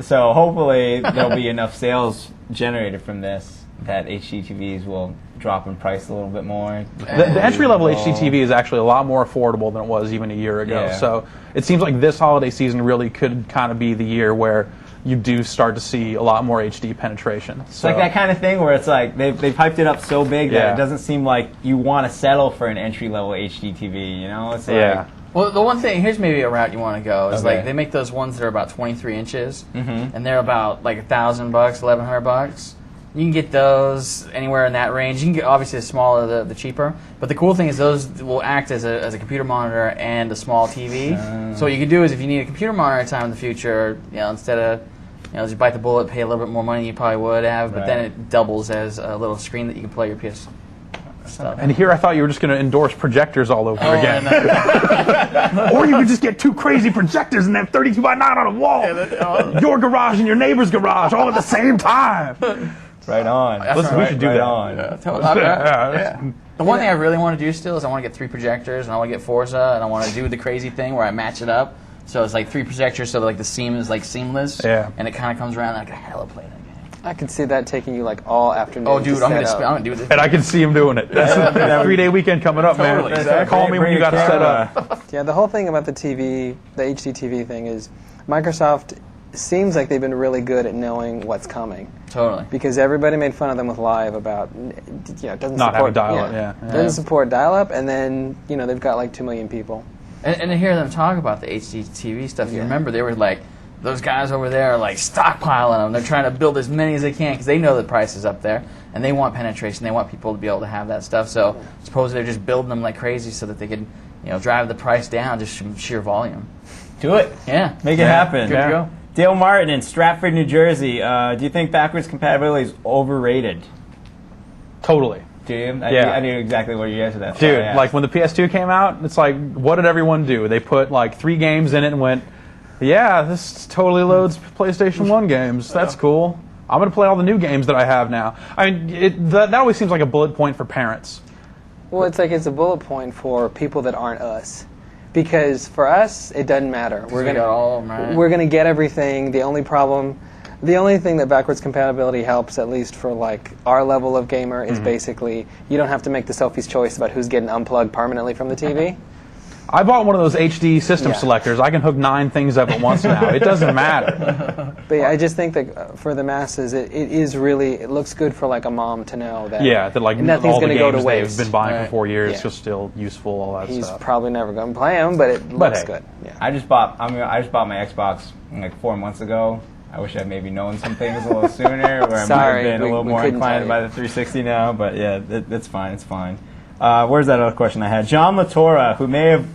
So hopefully there'll be enough sales generated from this that HD TVs will drop in price a little bit more. The entry-level HD TV is actually a lot more affordable than it was even a year ago. Yeah. So it seems like this holiday season really could kind of be the year where you do start to see a lot more HD penetration. It's like that kind of thing where it's like they've hyped it up so big that it doesn't seem like you want to settle for an entry-level HD TV. You know, it's like. Well, the one thing, here's maybe a route you want to go, is like they make those ones that are about 23 inches, and they're about like $1,000, $1,100. You can get those anywhere in that range. You can get, obviously, the smaller, the cheaper. But the cool thing is those will act as a computer monitor and a small TV. So what you can do is if you need a computer monitor time in the future, you know, instead of just bite the bullet, pay a little bit more money you probably would have, but then it doubles as a little screen that you can play your PS stuff. And here I thought you were just going to endorse projectors all over again. Or you could just get 2 crazy projectors and have 32:9 on a wall. Your garage and your neighbor's garage all at the same time. Right on. Listen, we should do that. On. The one thing I really want to do still is I want to get 3 projectors, and I want to get Forza, and I want to do the crazy thing where I match it up. So it's like 3 projectors, so like the seam is like seamless, and it kind of comes around like a hella play that game. I could see that taking you like all afternoon. Oh, dude, I'm gonna do this. And I can see him doing it. That's a 3-day weekend coming up, man. Exactly. Call me when you got it set up. Yeah, the whole thing about the TV, the HD TV thing is Microsoft seems like they've been really good at knowing what's coming. Totally. Because everybody made fun of them with Live about, it doesn't Not support having dial-up, doesn't support dial-up, and then, they've got like 2 million people. And to hear them talk about the HD TV stuff, you remember they were like, those guys over there are like stockpiling them. They're trying to build as many as they can because they know the price is up there, and they want penetration. They want people to be able to have that stuff. So suppose they're just building them like crazy so that they can, drive the price down just from sheer volume. Do it. Yeah. Make it happen. Good to go. Dale Martin in Stratford, New Jersey. Do you think backwards compatibility is overrated? Totally. Do you? Yeah. I knew exactly what you answered that. Dude, like when the PS2 came out, it's like, what did everyone do? They put like 3 games in it and went, yeah, this totally loads PlayStation 1 games. That's cool. I'm going to play all the new games that I have now. I mean, that always seems like a bullet point for parents. Well, it's like it's a bullet point for people that aren't us. Because for us, it doesn't matter. We're gonna get everything. The only thing that backwards compatibility helps, at least for like our level of gamer, is basically you don't have to make the Sophie's choice about who's getting unplugged permanently from the TV. I bought one of those HD system selectors. I can hook 9 things up at once now. It doesn't matter. But yeah, I just think that for the masses, it looks good for like a mom to know that that like nothing's all the going to go to games waste. they've been buying for 4 years are still useful. All that He's stuff. probably never going to play them, but it looks good. Yeah. I just bought my Xbox like 4 months ago, I wish I'd maybe known some things a little sooner, where I might Sorry, have been a little we more couldn't inclined tell by you. the 360 now. But yeah, it's fine. It's fine. Where's that other question I had? John Latorra, who may have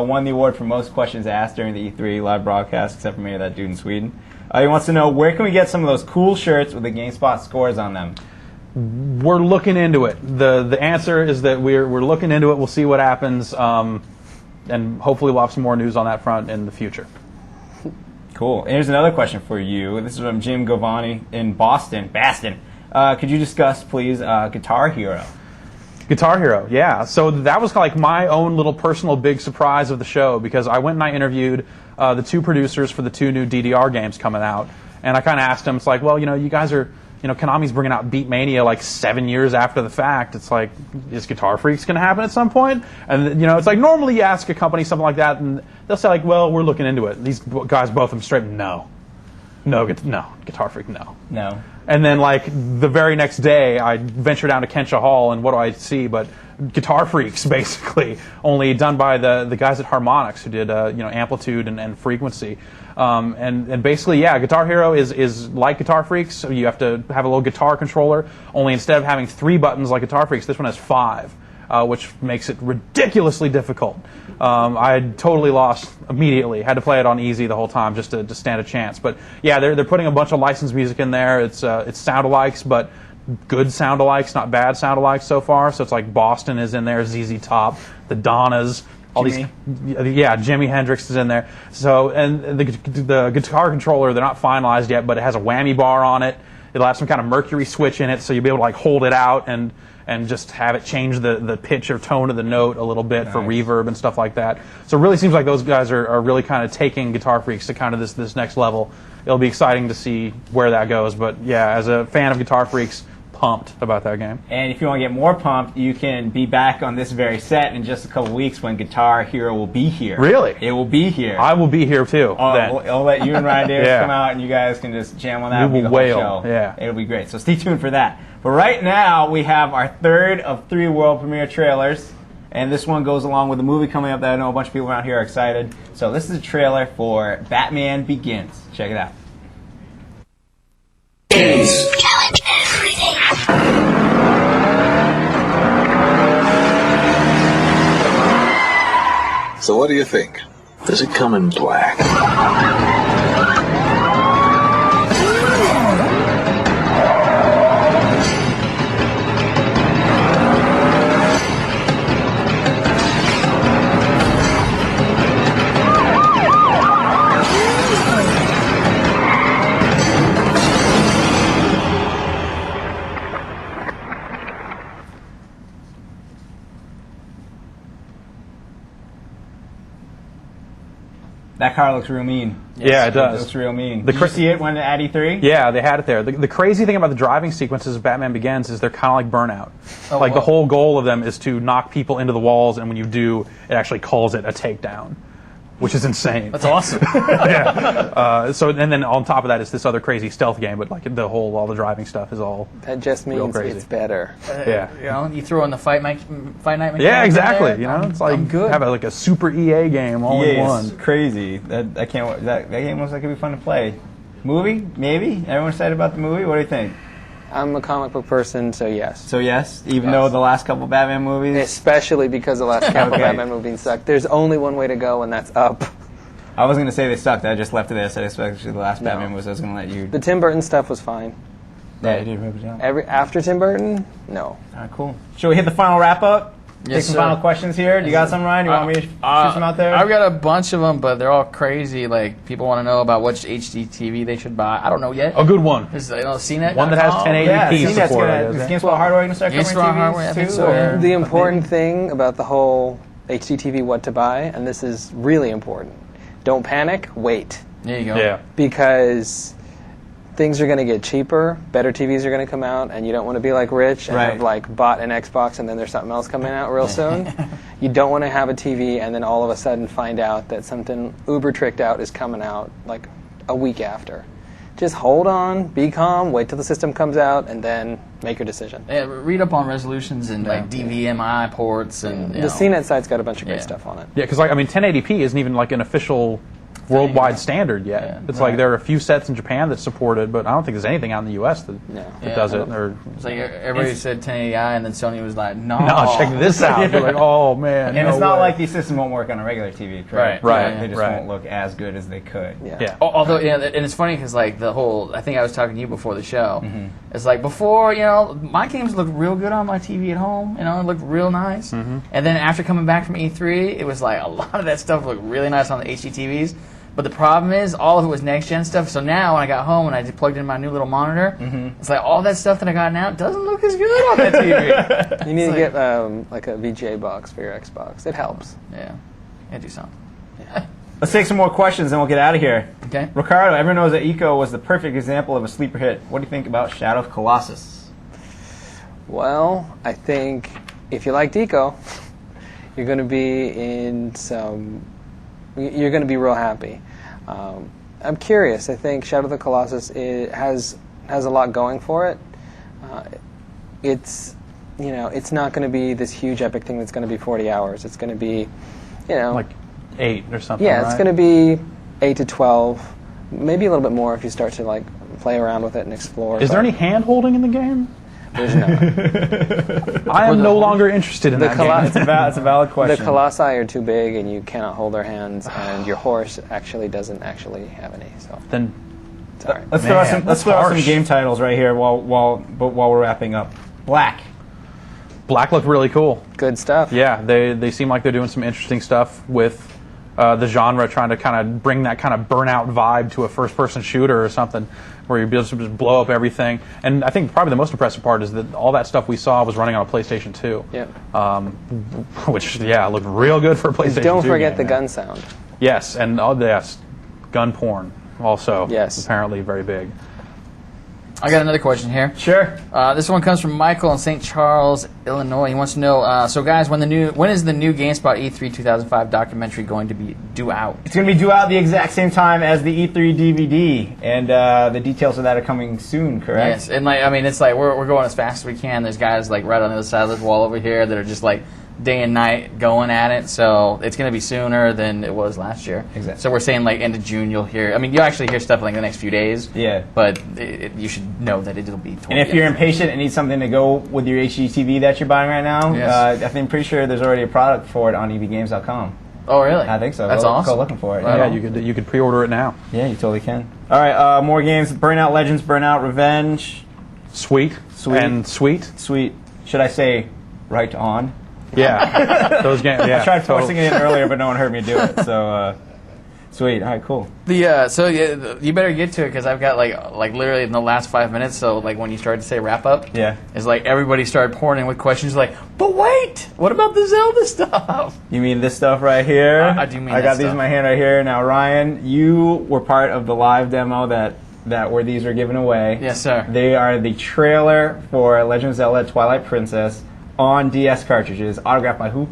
won the award for most questions asked during the E3 live broadcast, except for maybe that dude in Sweden. He wants to know, where can we get some of those cool shirts with the GameSpot scores on them? We're looking into it. The answer is that we're looking into it. We'll see what happens, and hopefully we'll have some more news on that front in the future. Cool. And here's another question for you. This is from Jim Govani in Boston. Could you discuss, please, Guitar Hero? Guitar Hero, yeah. So that was like my own little personal big surprise of the show, because I went and I interviewed the two producers for the two new DDR games coming out, and I kind of asked them, it's like, well, you guys are, Konami's bringing out Beatmania like 7 years after the fact. It's like, is Guitar Freaks going to happen at some point? And it's like, normally you ask a company something like that, and they'll say like, well, we're looking into it. These guys, both of them, straight, no, Guitar Freak, no. And then, like, the very next day, I venture down to Kensha Hall, and what do I see but Guitar Freaks, basically, only done by the guys at Harmonix, who did, Amplitude and Frequency. And basically, yeah, Guitar Hero is like Guitar Freaks. So you have to have a little guitar controller, only instead of having 3 buttons like Guitar Freaks, this one has 5. Which makes it ridiculously difficult. I had totally lost immediately. Had to play it on easy the whole time just to stand a chance. But yeah, they're putting a bunch of licensed music in there. It's sound-alikes, but good sound-alikes, not bad sound-alikes so far. So it's like Boston is in there, ZZ Top, the Donnas, all Jimi. Jimi Hendrix is in there. So, and the guitar controller, they're not finalized yet, but it has a whammy bar on it. It'll have some kind of mercury switch in it, so you'll be able to like hold it out and just have it change the pitch or tone of the note a little bit for reverb and stuff like that. So it really seems like those guys are really kind of taking Guitar Freaks to kind of this next level. It'll be exciting to see where that goes. But yeah, as a fan of Guitar Freaks, pumped about that game. And if you want to get more pumped, you can be back on this very set in just a couple weeks when Guitar Hero will be here. Really? It will be here. I will be here too. Then. I'll let you and Ryan Davis come out, and you guys can just jam on that. We will the whole wail. Show. Yeah. It'll be great. So stay tuned for that. But right now, we have our third of 3 world premiere trailers. And this one goes along with a movie coming up that I know a bunch of people around here are excited. So this is a trailer for Batman Begins. Check it out. Challenge everything. So what do you think? Does it come in black? That car looks real mean. Yeah, it does. It looks real mean. Did you see it when at E3? Yeah, they had it there. The crazy thing about the driving sequences of Batman Begins is they're kind of like Burnout. Oh, the whole goal of them is to knock people into the walls, and when you do, it actually calls it a takedown, which is insane. That's awesome. Yeah. So and then on top of that is this other crazy stealth game, but like all the driving stuff is all That just real means crazy. it's better. Yeah. You throw in the Fight Night mechanic. Yeah, exactly. in there, It's like I'm good. have a super EA game all in one. Crazy. That game looks like it'd be fun to play. Movie? Maybe? Everyone excited about the movie? What do you think? I'm a comic book person, so yes. So yes, even though the last couple Batman movies, Especially because the last couple Batman movies sucked. There's only one way to go, and that's up. I wasn't going to say they sucked. I just left it there. I said especially the last Batman was. I was going to let you. The Tim Burton stuff was fine. Yeah, you did a good job. After Tim Burton, no. All right, cool. Should we hit the final wrap up? Take Yes, some sir. final questions here. Do you got some, Ryan? Do you want me to shoot some out there? I've got a bunch of them, but they're all crazy. Like, people want to know about which HD TV they should buy. I don't know yet. A good one. Is CNET? One that has 1080p support. Is GameSpot hardware going to start covering GameSpot hardware, I TVs think too? so, or- yeah. The important thing about the whole HDTV what to buy, and this is really important, don't panic, wait. There you go. Yeah. Because things are going to get cheaper, better TVs are going to come out, and you don't want to be like Rich and have like bought an Xbox and then there's something else coming out real soon. You don't want to have a TV and then all of a sudden find out that something uber tricked out is coming out like a week after. Just hold on, be calm, wait till the system comes out, and then make your decision. Yeah, read up on resolutions and like DVMI ports and The CNET site's got a bunch of great stuff on it. Yeah, because 1080p isn't even like an official worldwide standard yet. It's like there are a few sets in Japan that support it, but I don't think there's anything out in the U.S. that does it. Or it's like everybody said 1080i, and then Sony was like, no, check this out. You're like, oh man. And it's not like these systems won't work on a regular TV, correct? Right. They just won't look as good as they could. Yeah. Although, and it's funny because like the whole, I think I was talking to you before the show. It's like before, my games looked real good on my TV at home. It looked real nice. And then after coming back from E3, it was like a lot of that stuff looked really nice on the HD TVs. But the problem is, all of it was next gen stuff. So now, when I got home and I plugged in my new little monitor, it's like all that stuff that I got now doesn't look as good on that TV. You need to get like a VGA box for your Xbox. It helps. Yeah, do something. Let's take some more questions, and we'll get out of here. Okay. Ricardo, everyone knows that Ico was the perfect example of a sleeper hit. What do you think about Shadow of Colossus? Well, I think if you liked Ico, you're going to be you're going to be real happy. I'm curious. I think Shadow of the Colossus has a lot going for it. It's not going to be this huge epic thing that's going to be 40 hours. It's going to be, like 8 or something. Yeah, it's going to be 8 to 12, maybe a little bit more if you start to like play around with it and explore. Is there any hand holding in the game? There's not. I am no longer interested in that game. It's a valid question. The colossi are too big, and you cannot hold their hands, and your horse actually doesn't actually have any. So then, sorry. Let's throw out some game titles right here while we're wrapping up. Black looked really cool. Good stuff. Yeah, they seem like they're doing some interesting stuff with the genre, trying to kind of bring that kind of Burnout vibe to a first-person shooter or something, where you're able to just blow up everything. And I think probably the most impressive part is that all that stuff we saw was running on a PlayStation 2. Yeah. Which, looked real good for a PlayStation 2 Don't forget game. the gun sound. Yes, and gun porn also. Yes. Apparently very big. I got another question here. Sure. This one comes from Michael in St. Charles, Illinois. He wants to know, so guys, when is the new GameSpot E3 2005 documentary going to be due out? It's going to be due out the exact same time as the E3 DVD, and the details of that are coming soon, correct? Yes, and it's like we're going as fast as we can. There's guys like right on the other side of the wall over here that are just like day and night going at it, so it's going to be sooner than it was last year. Exactly. So we're saying like end of June you'll hear. You'll actually hear stuff like the next few days. Yeah. But you should know that it'll be. And if you're impatient and need something to go with your HDTV that you're buying right now, yes. I'm pretty sure there's already a product for it on EVGames.com. Oh really? I think so. That's awesome. Go looking for it. Right. Yeah, you could pre-order it now. Yeah, you totally can. All right, more games: Burnout Legends, Burnout Revenge, Sweet. Sweet. Should I say right on? Yeah, those games. Yeah, I tried forcing it in earlier, but no one heard me do it. So, sweet. All right, cool. You better get to it because I've got like literally in the last 5 minutes. So like when you started to say wrap up, it's like everybody started pouring in with questions like, but wait, what about the Zelda stuff? You mean this stuff right here? I do mean. I got these in my hand right here. Now, Ryan, you were part of the live demo that where these are given away. Yes, sir. They are the trailer for Legend of Zelda: Twilight Princess on DS cartridges, autographed by who?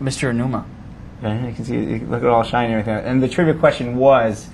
Mr. Enuma. You can see, look at all shiny and everything. And the trivia question was,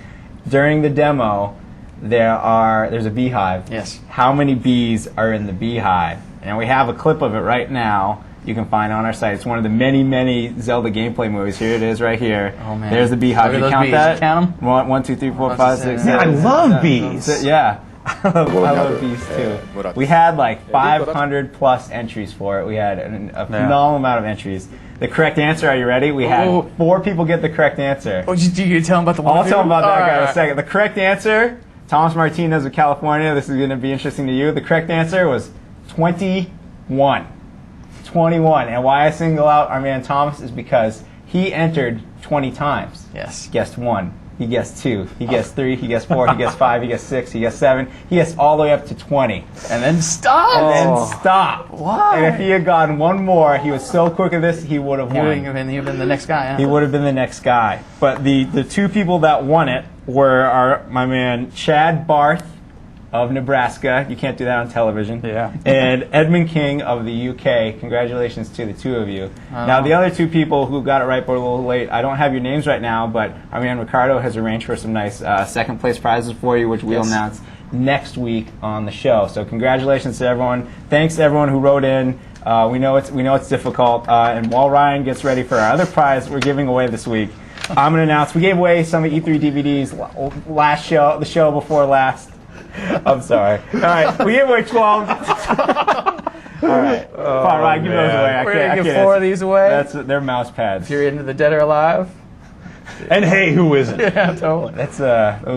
during the demo, there's a beehive. Yes. How many bees are in the beehive? And we have a clip of it right now. You can find on our site. It's one of the many, many Zelda gameplay movies. Here it is, right here. Oh man. There's the beehive. Look at You those count bees. that? You count them? 1, 2, 3, 4, 5, 6, 7. I love bees. Yeah. I love bees too. We had like 500 plus entries for it. We had a phenomenal amount of entries. The correct answer, are you ready? We had 4 people get the correct answer. Oh, did you tell them about the one? I'll tell them about that guy in a second. The correct answer, Thomas Martinez of California. This is going to be interesting to you. The correct answer was 21. 21. And why I single out our man Thomas is because he entered 20 times. Yes. He guessed 1. He guessed 2. He guessed 3. He guessed 4. He guessed 5. He guessed 6. He guessed 7. He guessed all the way up to 20. And then stop. Why? And if he had gotten one more, he was so quick at this, he would have won. He would have been the next guy. Huh? He would have been the next guy. But the 2 people that won it were my man Chad Barth of Nebraska. You can't do that on television. Yeah. And Edmund King of the UK. Congratulations to the 2 of you. Now, the other 2 people who got it right but a little late, I don't have your names right now, but our man Ricardo has arranged for some nice second place prizes for you, which we'll announce next week on the show. So congratulations to everyone. Thanks to everyone who wrote in. We know it's difficult. And while Ryan gets ready for our other prize we're giving away this week, I'm going to announce we gave away some of E3 DVDs the show before last. I'm sorry. All right, we gave away 12. All right, fine, Ryan, give those away. We're going to give 4 of these away. They're mouse pads. If you're into the Dead or Alive. And hey, who isn't? Yeah, totally. Those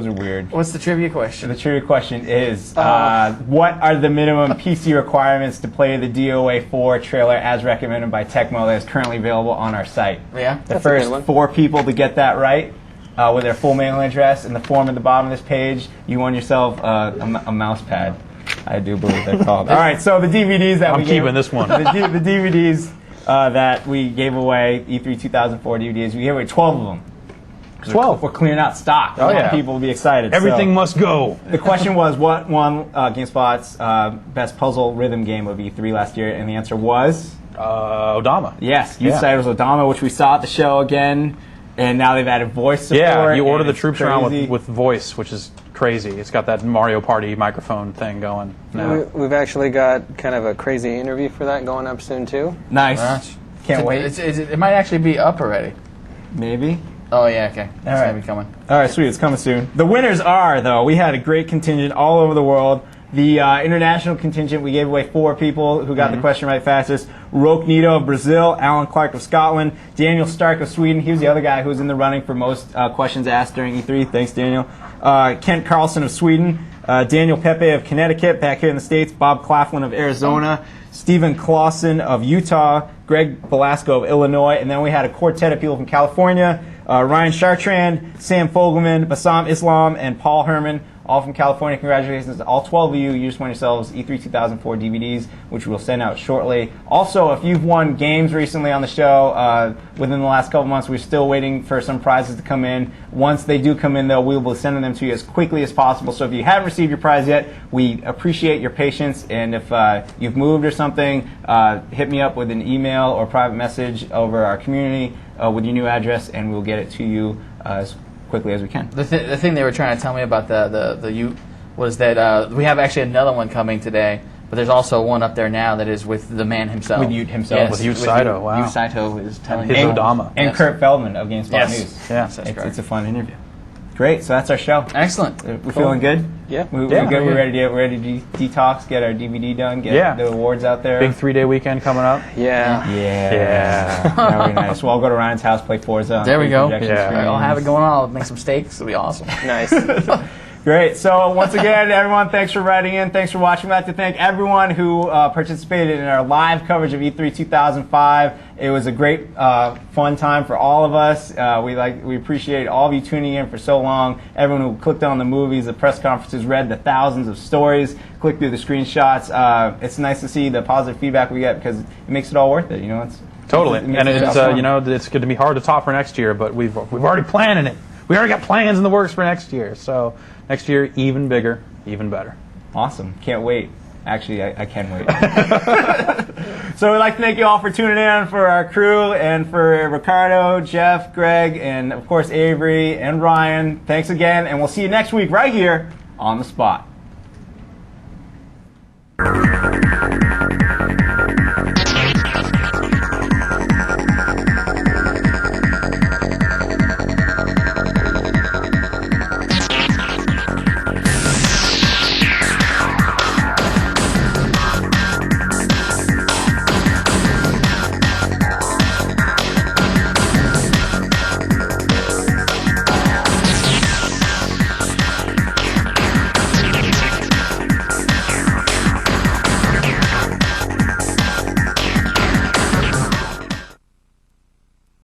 are weird. What's the trivia question? The trivia question is, what are the minimum PC requirements to play the DOA 4 trailer as recommended by Tecmo that is currently available on our site? Yeah, the first 4 people to get that right with their full mailing address and the form at the bottom of this page, you won yourself a mouse pad. I do believe they're called. All right, so the DVDs that I'm keeping this one. The DVDs that we gave away, E3 2004 DVDs, we gave away 12 of them. 12. We're clearing out stock. Oh, yeah. People will be excited. Everything So, must go. the question was, what won GameSpot's best puzzle rhythm game of E3 last year? And the answer was? Odama. Yes, Youth Siders Odama, which we saw at the show again. And now they've added voice support. Yeah, you order the it's troops crazy. around with voice, which is crazy. It's got that Mario Party microphone thing going now. We've actually got kind of a crazy interview for that going up soon, too. Nice. Can't wait. It might actually be up already. Maybe. Oh, yeah, okay. It's right. going to be coming. All right, sweet. It's coming soon. The winners are, though, we had a great contingent all over the world. The international contingent, we gave away 4 people who got the question right fastest. Roque Nito of Brazil, Alan Clark of Scotland, Daniel Stark of Sweden. He was the other guy who was in the running for most questions asked during E3. Thanks, Daniel. Kent Carlson of Sweden, Daniel Pepe of Connecticut, back here in the States, Bob Claflin of Arizona, Stephen Clausen of Utah, Greg Velasco of Illinois, and then we had a quartet of people from California, Ryan Chartrand, Sam Fogelman, Bassam Islam, and Paul Herman, all from California. Congratulations to all 12 of you. You just won yourselves E3 2004 DVDs, which we'll send out shortly. Also, if you've won games recently on the show within the last couple months, we're still waiting for some prizes to come in. Once they do come in, though, we will be sending them to you as quickly as possible. So if you haven't received your prize yet, we appreciate your patience. And if you've moved or something, hit me up with an email or private message over our community with your new address, and we'll get it to you as quickly as we can. The thing they were trying to tell me about the Ute was that we have actually another one coming today, but there's also one up there now that is with the man himself. With Ute himself. Yes, With Ute Saito, wow. Ute Saito is telling His me. Odama. And Kurt Feldman of GameSpot News. Yeah. It's a fun interview. Great, so that's our show. Excellent. We're feeling good? Yeah. We're Yeah. good. We're ready to detox, get our DVD done, get the awards out there. Big 3-day weekend coming up. Yeah. Yeah. That'll be nice. We'll all go to Ryan's house, play Forza. There we go. projection Yeah. screens. I'll have it going on. I'll make some steaks. It'll be awesome. Nice. Great. So once again, everyone, thanks for writing in. Thanks for watching. I'd like to thank everyone who participated in our live coverage of E3 2005. It was a great, fun time for all of us. We appreciate all of you tuning in for so long. Everyone who clicked on the movies, the press conferences, read the thousands of stories, clicked through the screenshots. It's nice to see the positive feedback we get because it makes it all worth it. You know, Totally. it makes And it it's fun. it's going to be hard to top for next year, but we've already planning it. We already got plans in the works for next year. So next year, even bigger, even better. Awesome. Can't wait. Actually, I can wait. So we'd like to thank you all for tuning in, for our crew, and for Ricardo, Jeff, Greg, and of course Avery and Ryan. Thanks again, and we'll see you next week right here on The Spot.